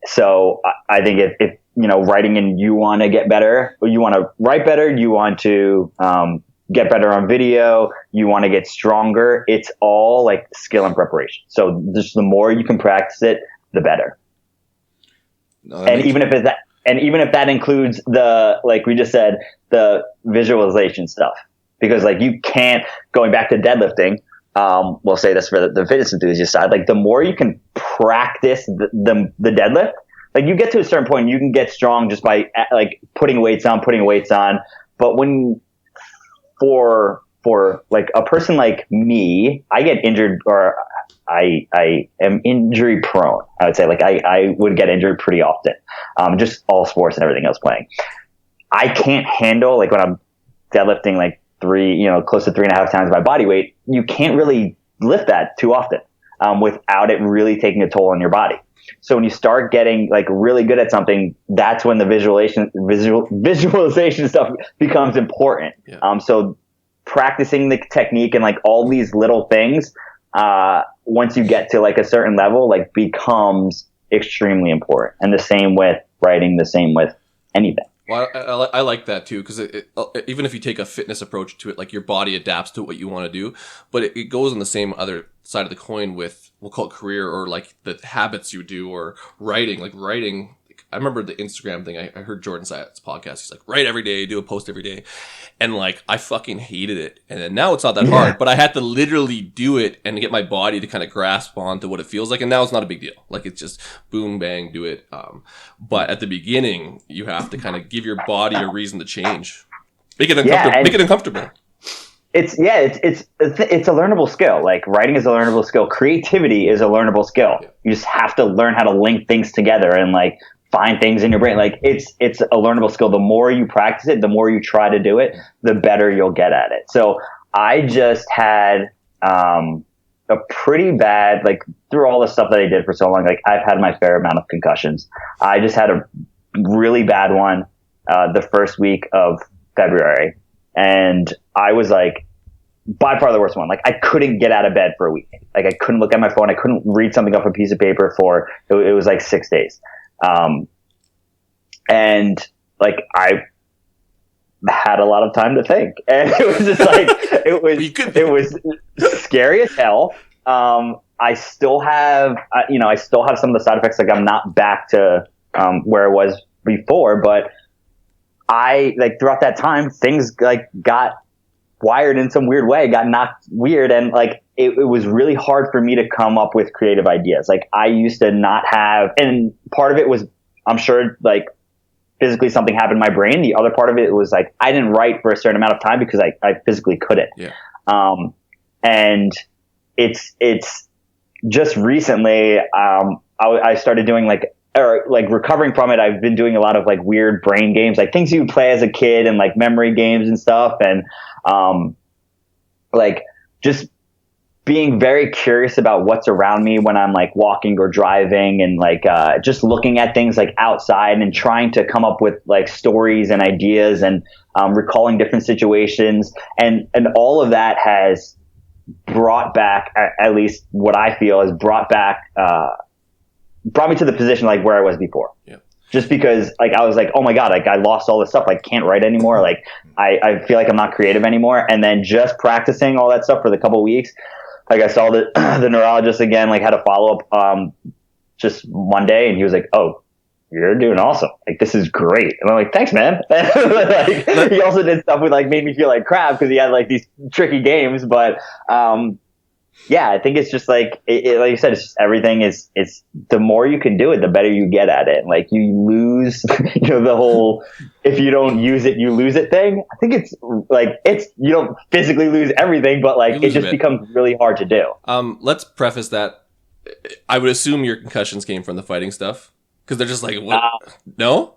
So I think if writing and you want to get better, you want to write better, you want to get better on video, you want to get stronger, it's all like skill and preparation. So just the more you can practice it, the better. And even if that includes like we just said, the visualization stuff. Because like you can't, going back to deadlifting, we'll say this for the fitness enthusiast side, like the more you can practice the deadlift, like you get to a certain point, you can get strong just by like putting weights on. But for like a person like me, I get injured, or I am injury prone. I would say like I would get injured pretty often. Just all sports and everything else playing. I can't handle, like when I'm deadlifting like close to 3.5 times my body weight, you can't really lift that too often without it really taking a toll on your body. So when you start getting like really good at something, that's when the visualization stuff becomes important. Yeah. So practicing the technique and like all these little things, once you get to like a certain level, like becomes extremely important. And the same with writing, the same with anything. Well, I like that too, because even if you take a fitness approach to it, like your body adapts to what you want to do, but it goes on the same other side of the coin with, we'll call it career, or like the habits you do, or writing. Like writing, I remember the Instagram thing. I heard Jordan Syatt's podcast. He's like, write every day, do a post every day. And like, I fucking hated it. And then now it's not that hard, but I had to literally do it and get my body to kind of grasp onto what it feels like. And now it's not a big deal. Like it's just boom, bang, do it. But at the beginning, you have to kind of give your body a reason to change. Make it uncomfortable. it's a learnable skill. Like writing is a learnable skill. Creativity is a learnable skill. Yeah. You just have to learn how to link things together and like find things in your brain. Like it's a learnable skill. The more you practice it, the more you try to do it, the better you'll get at it. So I just had a pretty bad, like through all the stuff that I did for so long, like I've had my fair amount of concussions. I just had a really bad one the first week of February. And I was like, by far the worst one. Like I couldn't get out of bed for a week. Like I couldn't look at my phone. I couldn't read something off a piece of paper for, it was like 6 days. And like I had a lot of time to think, and it was just like, it was scary as hell. I still have some of the side effects. Like I'm not back to, where it was before, but I like throughout that time, things like got wired in some weird way, got knocked weird. And like, it was really hard for me to come up with creative ideas. Like I used to not have, and part of it was, I'm sure like physically something happened in my brain. The other part of it was like, I didn't write for a certain amount of time because I physically couldn't. Yeah. And it's just recently, I started doing recovering from it. I've been doing a lot of like weird brain games, like things you play as a kid and like memory games and stuff. And, like just being very curious about what's around me when I'm like walking or driving, and like, just looking at things like outside and trying to come up with like stories and ideas and, recalling different situations. And all of that has brought back, at least what I feel has brought me to the position like where I was before. Yeah. Just because like I was like, oh my God, like I lost all this stuff. I can't write anymore. Like I feel like I'm not creative anymore. And then just practicing all that stuff for the couple of weeks, like I saw the neurologist again, like had a follow up just Monday, and he was like, "Oh, you're doing awesome. Like this is great." And I'm like, "Thanks, man." Like, he also did stuff with like made me feel like crap because he had like these tricky games, but yeah, I think it's just like, like you said, it's just everything it's the more you can do it, the better you get at it. Like you lose, the whole, if you don't use it, you lose it thing. I think it's like, you don't physically lose everything, but like it just becomes really hard to do. Let's preface that. I would assume your concussions came from the fighting stuff, because they're just like, what? No?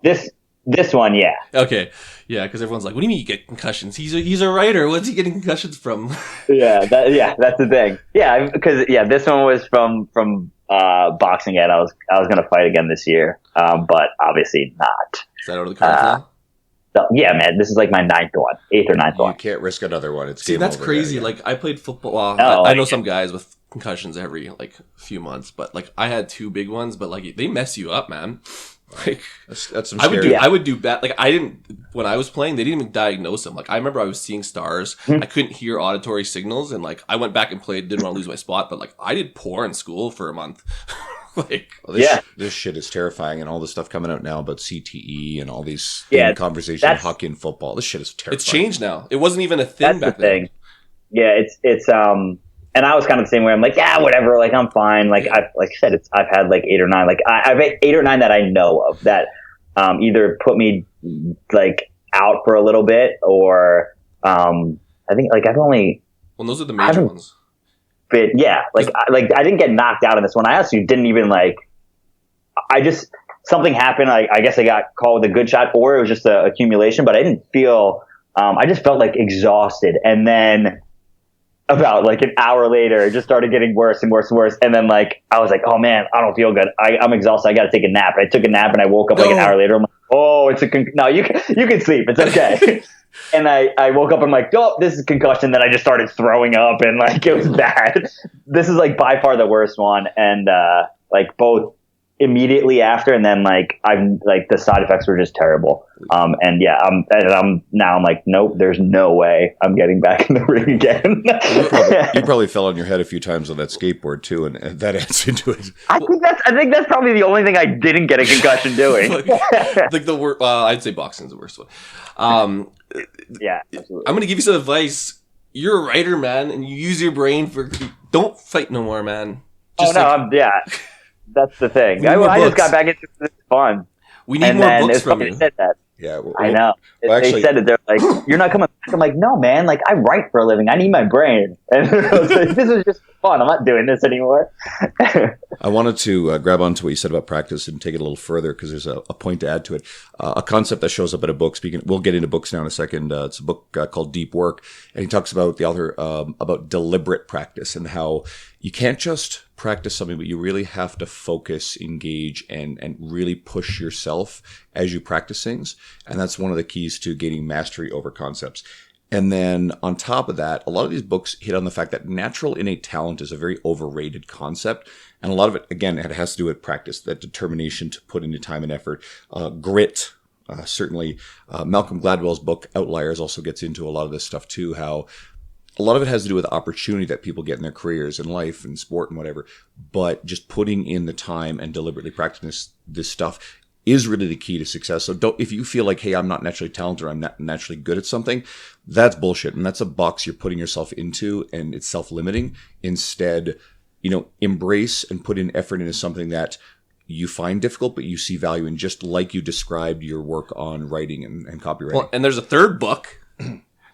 This one, yeah. Okay. Yeah, because everyone's like, what do you mean you get concussions? He's a writer. What's he getting concussions from? that's the thing. Yeah, because this one was from boxing, and I was going to fight again this year, but obviously not. Is that out of the cards now? So, yeah, man, this is like my 8th or 9th one. You can't risk another one. It's that's over crazy. there, yeah. Like I played football. Well, I know some guys with concussions every like few months, but like I had 2 big ones, but like they mess you up, man. Like that's some scary. I would do bad. Like I didn't, when I was playing, they didn't even diagnose them. Like I remember I was seeing stars. I couldn't hear auditory signals, and like I went back and played. Didn't want to lose my spot, but like I did poor in school for a month. Like this shit is terrifying, and all the stuff coming out now about CTE and all these conversations, hockey and football. This shit is terrifying. It's changed now. It wasn't even a thing back then. Yeah, it's and I was kind of the same way. I'm like, yeah, whatever. Like, I'm fine. Like, like I said, I've had like 8 or 9. Like, I've had 8 or 9 that I know of that either put me like out for a little bit, or I think like I've only. Well, those are the major ones. But yeah, like I didn't get knocked out in this one. I actually didn't even like. I just something happened. I guess I got caught with a good shot, or it was just an accumulation. But I didn't feel. I just felt like exhausted, and then. About like an hour later, it just started getting worse and worse and worse. And then like, I was like, oh man, I don't feel good. I'm exhausted. I got to take a nap. And I took a nap and I woke up like an hour later. I'm like, oh, it's no, you can sleep. It's okay. And I woke up and I'm like, oh, this is concussion. Then I just started throwing up, and like, it was bad. This is like by far the worst one. And, like both immediately after, and then like I'm like the side effects were just terrible. And yeah, I'm like, nope, there's no way I'm getting back in the ring again. You probably fell on your head a few times on that skateboard too, and that adds into it. I think that's probably the only thing I didn't get a concussion doing. like the worst. I'd say boxing's the worst one. Yeah, absolutely. I'm gonna give you some advice. You're a writer, man, and you use your brain don't fight no more, man. Just that's the thing. I just got back into this fun. We need more books from you. Said that. Yeah, I know. well, They actually, said it. They're like, "You're not coming back." I'm like, "No, man. Like, I write for a living. I need my brain." And I was like, "This is just fun. I'm not doing this anymore." I wanted to grab onto what you said about practice and take it a little further because there's a point to add to it. A concept that shows up in a book. We'll get into books now in a second. It's a book called Deep Work, and he talks about the author about deliberate practice and how you can't just practice something, but you really have to focus, engage, and really push yourself as you practice things. And that's one of the keys to gaining mastery over concepts. And then on top of that, a lot of these books hit on the fact that natural innate talent is a very overrated concept. And a lot of it, again, it has to do with practice, that determination to put into time and effort, grit. Certainly, Malcolm Gladwell's book Outliers also gets into a lot of this stuff too, how a lot of it has to do with opportunity that people get in their careers and life and sport and whatever. But just putting in the time and deliberately practicing this stuff is really the key to success. So if you feel like, hey, I'm not naturally talented or I'm not naturally good at something, that's bullshit. And that's a box you're putting yourself into and it's self-limiting. Instead, embrace and put in effort into something that you find difficult, but you see value in, just like you described your work on writing and copywriting. Well, and there's a third book.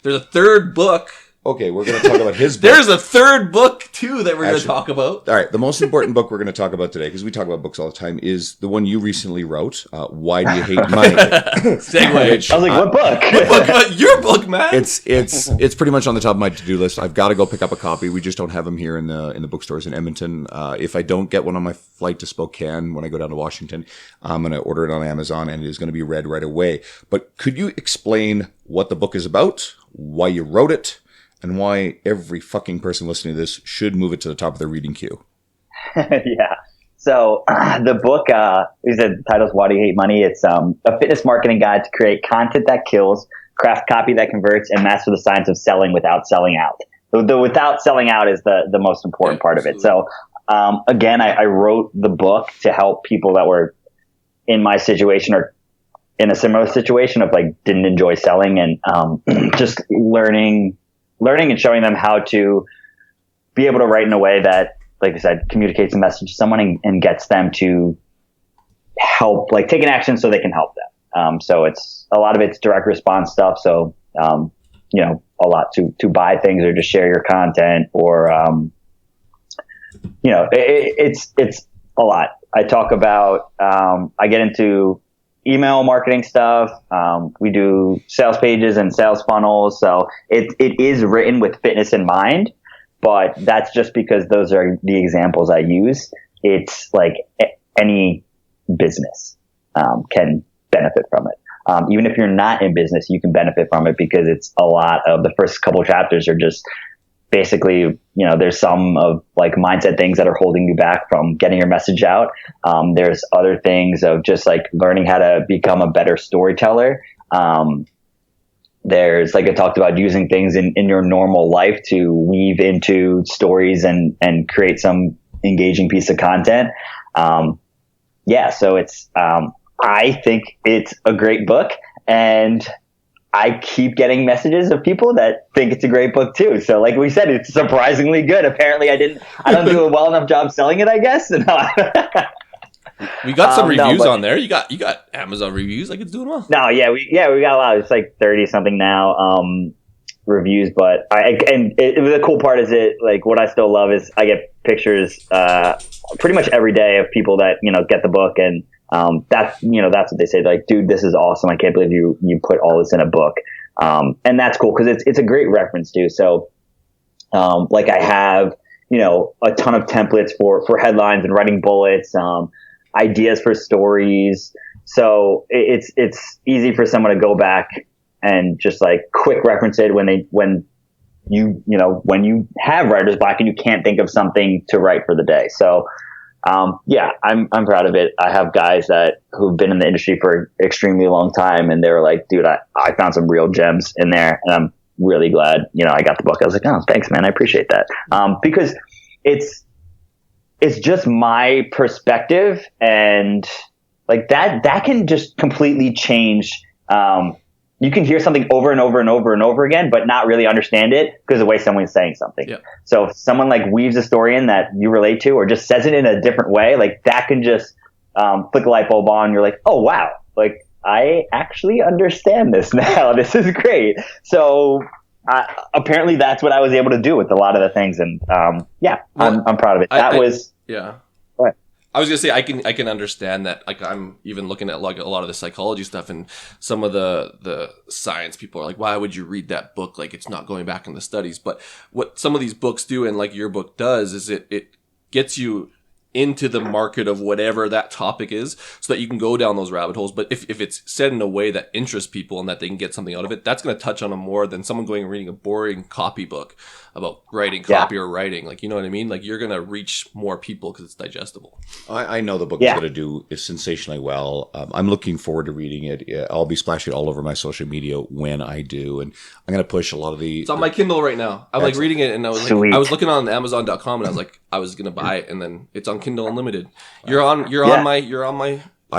There's a third book. Okay, we're going to talk about his book. There's a third book, too, that we're going to talk about. All right, the most important book we're going to talk about today, because we talk about books all the time, is the one you recently wrote, Why Do You Hate Money? Segue. I was like, "What book?" What book? Your book, man. It's pretty much on the top of my to-do list. I've got to go pick up a copy. We just don't have them here in the bookstores in Edmonton. If I don't get one on my flight to Spokane when I go down to Washington, I'm going to order it on Amazon, and it is going to be read right away. But could you explain what the book is about, why you wrote it, and why every fucking person listening to this should move it to the top of their reading queue? Yeah. So the book, the title's Why Do You Hate Money? It's a fitness marketing guide to create content that kills, craft copy that converts, and master the science of selling without selling out. The without selling out is the most important part of it. So again, I wrote the book to help people that were in my situation or in a similar situation of like didn't enjoy selling and just learning and showing them how to be able to write in a way that, like I said, communicates a message to someone and gets them to help, like take an action so they can help them. So it's a lot of it's direct response stuff. So, a lot to buy things or just share your content or, it's a lot. I talk about, I get into email marketing stuff. We do sales pages and sales funnels. So it is written with fitness in mind, but that's just because those are the examples I use. It's like any business can benefit from it. Even if you're not in business, you can benefit from it because it's a lot of the first couple chapters are just basically, there's some of like mindset things that are holding you back from getting your message out. There's other things of just like learning how to become a better storyteller. There's like I talked about using things in your normal life to weave into stories and create some engaging piece of content. So it's, I think it's a great book, and I keep getting messages of people that think it's a great book too. So like we said, it's surprisingly good. Apparently I don't do a well enough job selling it, I guess. We got some reviews on there. You got Amazon reviews, like it's doing well. No, we got a lot. It's like 30 something now, reviews, but the cool part is like what I still love is I get pictures, pretty much every day of people that, get the book and, that's what they say. Like, dude, this is awesome. I can't believe you put all this in a book. And that's cool because it's a great reference too. So, like I have, a ton of templates for headlines and writing bullets, ideas for stories. So it's easy for someone to go back and just like quick reference it when you have writer's block and you can't think of something to write for the day. So, I'm proud of it. I have guys who've been in the industry for an extremely long time, and they were like, dude, I found some real gems in there, and I'm really glad, I got the book. I was like, oh, thanks, man. I appreciate that. Because it's just my perspective, and like that can just completely change. You can hear something over and over and over and over again, but not really understand it because of the way someone's saying something. Yeah. So if someone like weaves a story in that you relate to, or just says it in a different way, like that can just flick a light bulb on. You're like, oh wow, like I actually understand this now. This is great. So apparently that's what I was able to do with a lot of the things. And I'm proud of it. Yeah. What? I was gonna say I can understand that. Like I'm even looking at like a lot of the psychology stuff and some of the science people are like, why would you read that book? Like it's not going back in the studies. But what some of these books do, and like your book does, is it gets you into the market of whatever that topic is so that you can go down those rabbit holes. But if it's said in a way that interests people and that they can get something out of it, that's going to touch on them more than someone going and reading a boring copy book about writing copy or writing. Like, you know what I mean? Like you're going to reach more people because it's digestible. I know the book is going to do sensationally well. I'm looking forward to reading it. I'll be splashing it all over my social media when I do. And I'm going to push a lot of the... It's on my Kindle right now. I'm like reading it and I was like, Sweet. I was looking on Amazon.com and I was like, I was going to buy it and then it's on Kindle Unlimited. You're on my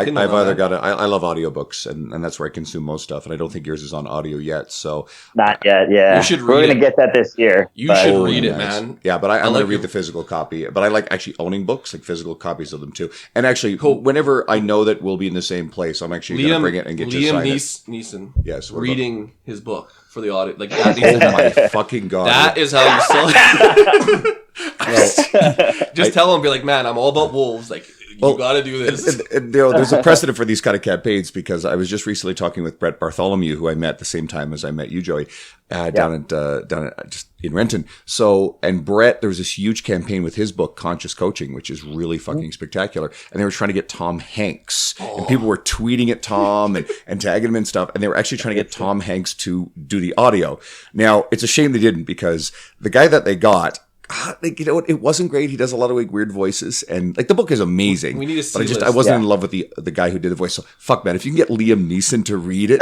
Kindle I've now, either man. got I love audiobooks and that's where I consume most stuff. And I don't think yours is on audio yet. So Not yet. Yeah. You should We're read going to it. get that this year. You but- should read it, nice. man. Yeah, but I'm going like to read your- the physical copy. But I like actually owning books, like physical copies of them too. And actually, whenever I know that we'll be in the same place, I'm actually going to bring it and get you to sign it. Neeson. Yes, what about- reading his book for the audit. Like that needs Oh to my happen. fucking God. That is how you sell it. Just tell him, be like, man, I'm all about wolves. Like, you got to do this. And, you know, there's a precedent for these kind of campaigns because I was just recently talking with Brett Bartholomew, who I met the same time as I met you, Joey, down at just in Renton. So, and Brett, there was this huge campaign with his book, Conscious Coaching, which is really fucking spectacular. And they were trying to get Tom Hanks, and people were tweeting at Tom and tagging him and stuff. And they were actually trying to get Tom Hanks to do the audio. Now, it's a shame they didn't because the guy that they got, like, you know what? It wasn't great. He does a lot of like weird voices, and like the book is amazing. We need a but I C-list. wasn't in love with the guy who did the voice. So fuck, man. If you can get Liam Neeson to read it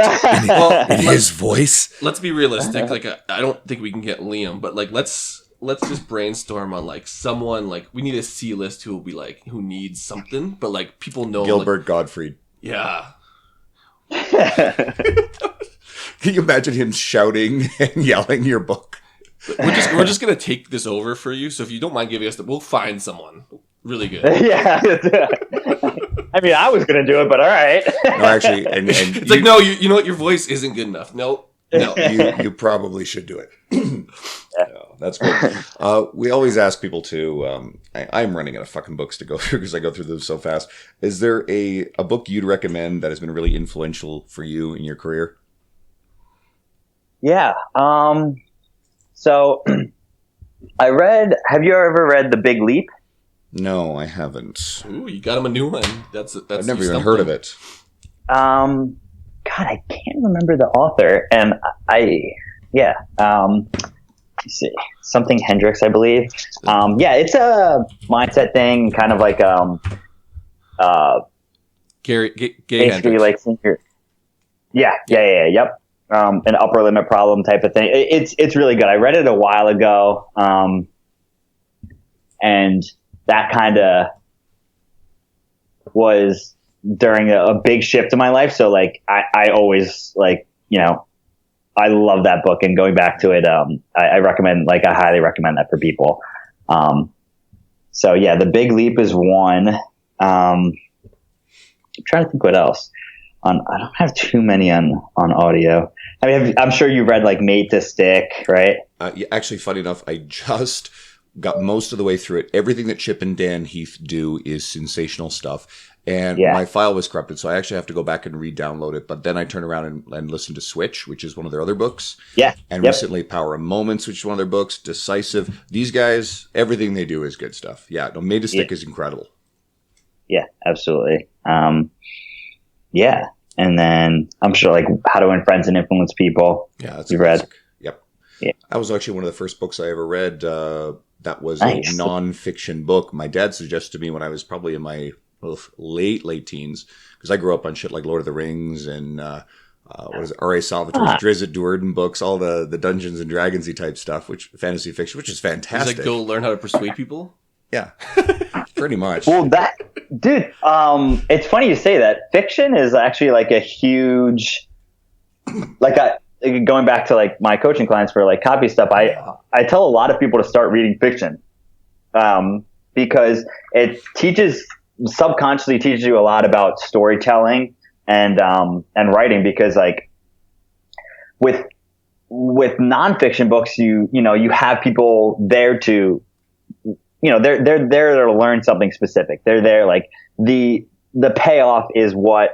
in his voice, Let's be realistic. Like, I don't think we can get Liam, but like, let's just brainstorm on like someone like we need a C list who will be like who needs something, but like people know Gilbert like, Gottfried. yeah. Can you imagine him shouting and yelling your book? We're just gonna take this over for you. So if you don't mind giving us we'll find someone really good. Yeah. I mean, I was going to do it, but all right. No, actually, and It's like, no, you know what? Your voice isn't good enough. No. you probably should do it. No, that's good. We always ask people to. I'm running out of fucking books to go through because I go through them so fast. Is there a book you'd recommend that has been really influential for you in your career? Yeah. So have you ever read The Big Leap? No, I haven't. Ooh, you got him a new one. That's I've never even heard of it. God, I can't remember the author. And let's see, something Hendricks, I believe. It's a mindset thing, kind of like, Gay basically Hendricks. like senior. Yep. An upper limit problem type of thing. It's really good. I read it a while ago. And that kind of was during a big shift in my life. So like, I always like, you know, I love that book and going back to it. I recommend, like, I highly recommend that for people. So yeah, The Big Leap is one. I'm trying to think what else. I don't have too many on audio. I mean, I'm sure you read like Made to Stick, right? Actually, funny enough, I just got most of the way through it. Everything that Chip and Dan Heath do is sensational stuff. And my file was corrupted, so I actually have to go back and re-download it. But then I turn around and listen to Switch, which is one of their other books. Yeah. And recently Power of Moments, which is one of their books. Decisive. These guys, everything they do is good stuff. Yeah, no, Made to Stick is incredible. Yeah, absolutely. Yeah. And then I'm sure like How to Win Friends and Influence People. Yeah, that's you read. Yep. Yeah. That was actually one of the first books I ever read. That was Nice. a non-fiction book. My dad suggested to me when I was probably in my late teens, because I grew up on shit like Lord of the Rings and R.A. Salvatore's Drizzt Do'Urden books, all the Dungeons and Dragons-y type stuff, which fantasy fiction, which is He's fantastic. like, go learn how to persuade people. Yeah, pretty much. Well, dude, it's funny you say that. Fiction is actually like a huge, going back to like my coaching clients for like copy stuff. I tell a lot of people to start reading fiction, because it subconsciously teaches you a lot about storytelling and writing, because like with nonfiction books, you have people there to, they're there to learn something specific. They're there, like the payoff is what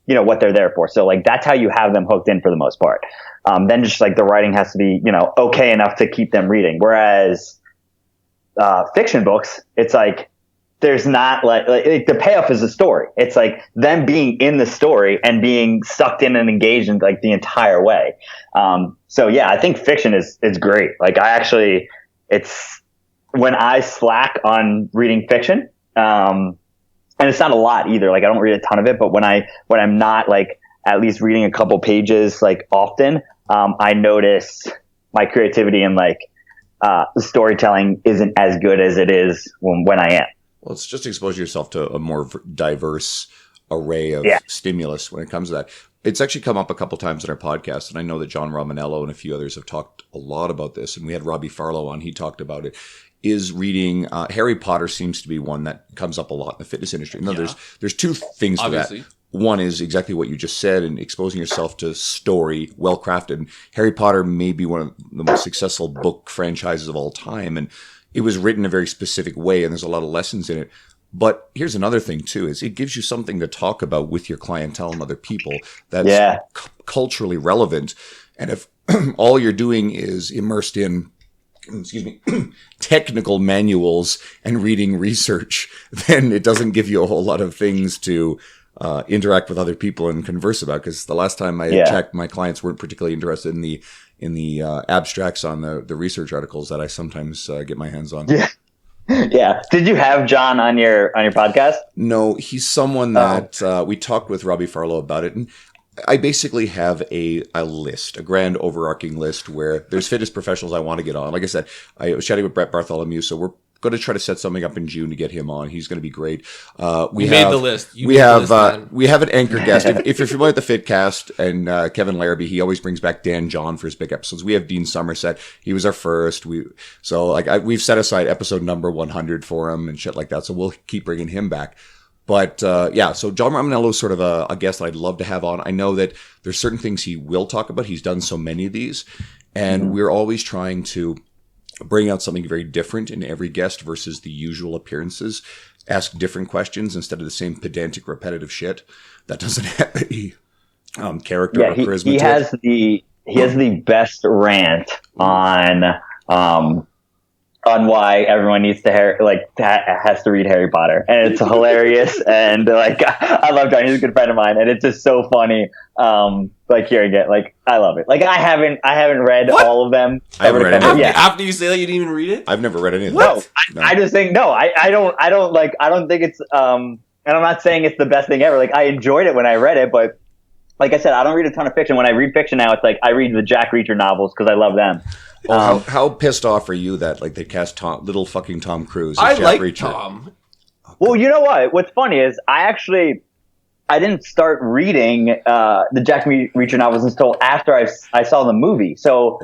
what they're there for. So like that's how you have them hooked in for the most part. Then just like the writing has to be, okay enough to keep them reading. Whereas fiction books, it's like there's not like the payoff is the story. It's like them being in the story and being sucked in and engaged in like the entire way. So yeah, I think fiction is great. Like it's when I slack on reading fiction, and it's not a lot either. Like I don't read a ton of it, but when I'm not like at least reading a couple pages like often, I notice my creativity and like the storytelling isn't as good as it is when I am. Well, it's just expose yourself to a more diverse array of stimulus when it comes to that. It's actually come up a couple times in our podcast, and I know that John Romanello and a few others have talked a lot about this, and we had Robbie Farlow on. He talked about it. Is reading Harry Potter seems to be one that comes up a lot in the fitness industry. No, there's two things to that. One is exactly what you just said, and exposing yourself to story, well crafted. And Harry Potter may be one of the most successful book franchises of all time, and it was written a very specific way, and there's a lot of lessons in it. But here's another thing too: is it gives you something to talk about with your clientele and other people that's culturally relevant. And if all you're doing is immersed in technical manuals and reading research, then it doesn't give you a whole lot of things to interact with other people and converse about. Because the last time I checked, my clients weren't particularly interested in the abstracts on the research articles that I sometimes get my hands on. Yeah. Yeah. Did you have John on your podcast? No, he's someone that we talked with Robbie Farlow about it, and I basically have a list, a grand overarching list where there's fitness professionals I want to get on. Like I said, I was chatting with Brett Bartholomew, so we're going to try to set something up in June to get him on. He's going to be great. We made the list. We have an anchor guest. If you're familiar with the Fitcast and Kevin Larrabee, he always brings back Dan John for his big episodes. We have Dean Somerset. He was our first. We've set aside episode number 100 for him and shit like that. So we'll keep bringing him back. But so John Romanello is sort of a guest that I'd love to have on. I know that there's certain things he will talk about. He's done so many of these, and we're always trying to bring out something very different in every guest versus the usual appearances. Ask different questions instead of the same pedantic, repetitive shit that doesn't have any character or charisma. He has the best rant on why everyone needs to has to read Harry Potter, and it's hilarious. And like, I love John. He's a good friend of mine, and it's just so funny. Like hearing it, like I love it. Like I haven't read all of them. I haven't read any. After you say that, you didn't even read it. I've never read any of them. No, I just think I don't think it's and I'm not saying it's the best thing ever. Like I enjoyed it when I read it, but like I said, I don't read a ton of fiction. When I read fiction now, it's like I read the Jack Reacher novels because I love them. How pissed off are you that like they cast little fucking Tom Cruise as I Jack like Reacher? Tom. Well, you know what? What's funny is I didn't start reading the Jack Reacher novels until after I saw the movie. So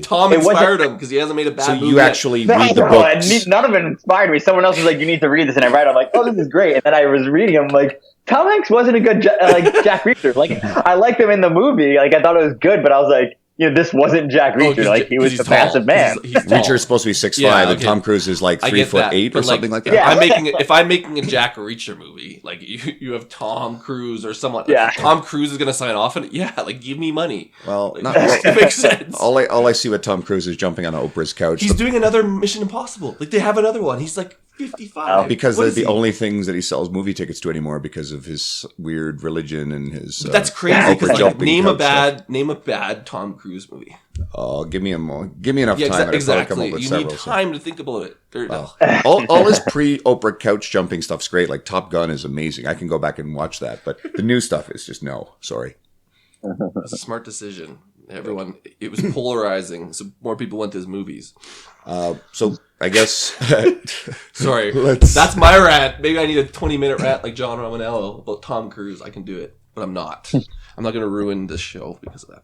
Tom inspired him because he hasn't made a bad movie. So you actually read the books? None of it inspired me. Someone else was like, "You need to read this," and I read it. I'm like, "Oh, this is great." And then I was reading them, like, Tom Hanks wasn't a good Jack Reacher. Like I liked him in the movie. Like I thought it was good, but I was like, this wasn't Jack Reacher. He was the passive man. Reacher is supposed to be 6'5", and Tom Cruise is like 3'8" or something like that. Yeah. If I'm making a Jack Reacher movie, like you have Tom Cruise or someone. Yeah. Tom Cruise is going to sign off on it. Yeah, like give me money. Well, it makes sense. All I see with Tom Cruise is jumping on Oprah's couch. He's doing another Mission Impossible. Like they have another one. He's like 55. Because they're the only things that he sells movie tickets to anymore because of his weird religion and his. But that's crazy. Because name a bad Tom Cruise movie. Oh, give me enough time. Exactly. Come up with you need time to think about it. All his pre-Oprah couch jumping stuff's great. Like Top Gun is amazing. I can go back and watch that. But the new stuff is just no. Sorry. It's a smart decision. Everyone, it was polarizing, so more people went to his movies. So I guess. Sorry, that's my rant. Maybe I need a 20-minute rant like John Romanello about Tom Cruise. I can do it, but I'm not. I'm not going to ruin this show because of that.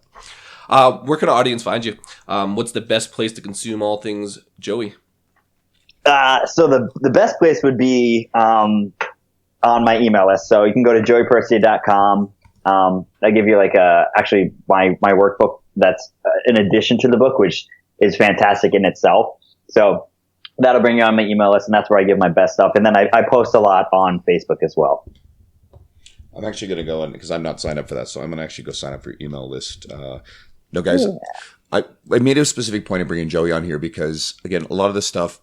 Where can our audience find you? What's the best place to consume all things Joey? So the best place would be on my email list. So you can go to joeypercia.com. I give you actually my workbook that's in addition to the book, which is fantastic in itself. So that'll bring you on my email list, and that's where I give my best stuff. And then I post a lot on Facebook as well. I'm actually going to go in because I'm not signed up for that. So I'm going to actually go sign up for your email list. No, guys, I made a specific point of bringing Joey on here because, again, a lot of this stuff,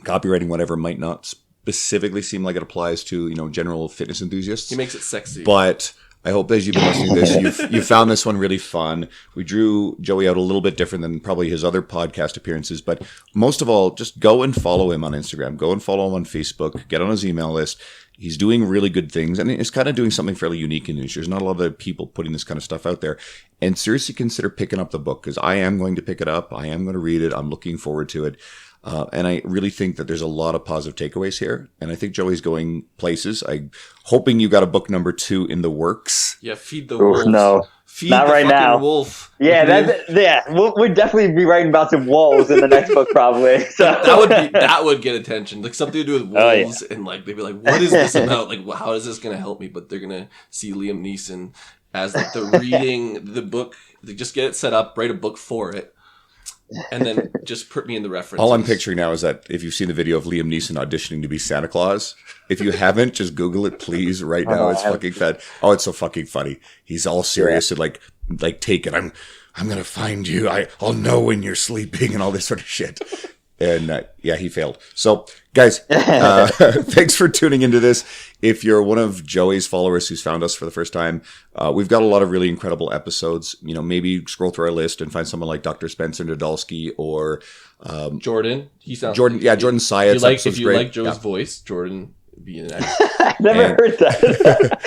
copywriting, whatever, might not specifically seem like it applies to, general fitness enthusiasts. He makes it sexy. But I hope as you've been listening to this, you found this one really fun. We drew Joey out a little bit different than probably his other podcast appearances. But most of all, just go and follow him on Instagram. Go and follow him on Facebook. Get on his email list. He's doing really good things, and he's kind of doing something fairly unique in the industry. There's not a lot of people putting this kind of stuff out there. And seriously consider picking up the book, because I am going to pick it up. I am going to read it. I'm looking forward to it. And I really think that there's a lot of positive takeaways here. And I think Joey's going places. I'm hoping you got a book number 2 in the works. Yeah, feed the wolves. No. Feed Not the right fucking now. wolf. Yeah, we'll definitely be writing about some wolves in the next book, probably. So that would get attention, like something to do with wolves, and like they'd be like, "What is this about? Like, how is this going to help me?" But they're gonna see Liam Neeson as like the reading the book. They just get it set up, write a book for it, and then just put me in the reference. All I'm picturing now is that if you've seen the video of Liam Neeson auditioning to be Santa Claus, if you haven't, just Google it, please, right now. It's fucking fun. Oh, it's so fucking funny. He's all serious and like take it. I'm going to find you. I'll know when you're sleeping and all this sort of shit. And he failed. So guys, thanks for tuning into this. If you're one of Joey's followers who's found us for the first time, we've got a lot of really incredible episodes. Maybe scroll through our list and find someone like Dr. Spencer Nadolsky or Jordan. He sounds Jordan. Yeah, Jordan Syatt. If you like Joe's voice, Jordan would be an actor. I've never heard that.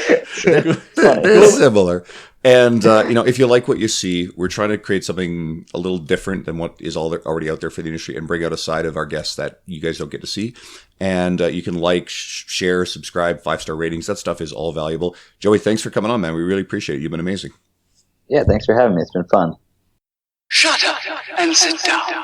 They're similar. And, if you like what you see, we're trying to create something a little different than what is already out there for the industry and bring out a side of our guests that you guys don't get to see. And you can share, subscribe, 5-star ratings. That stuff is all valuable. Joey, thanks for coming on, man. We really appreciate it. You've been amazing. Yeah, thanks for having me. It's been fun. Shut up and sit down.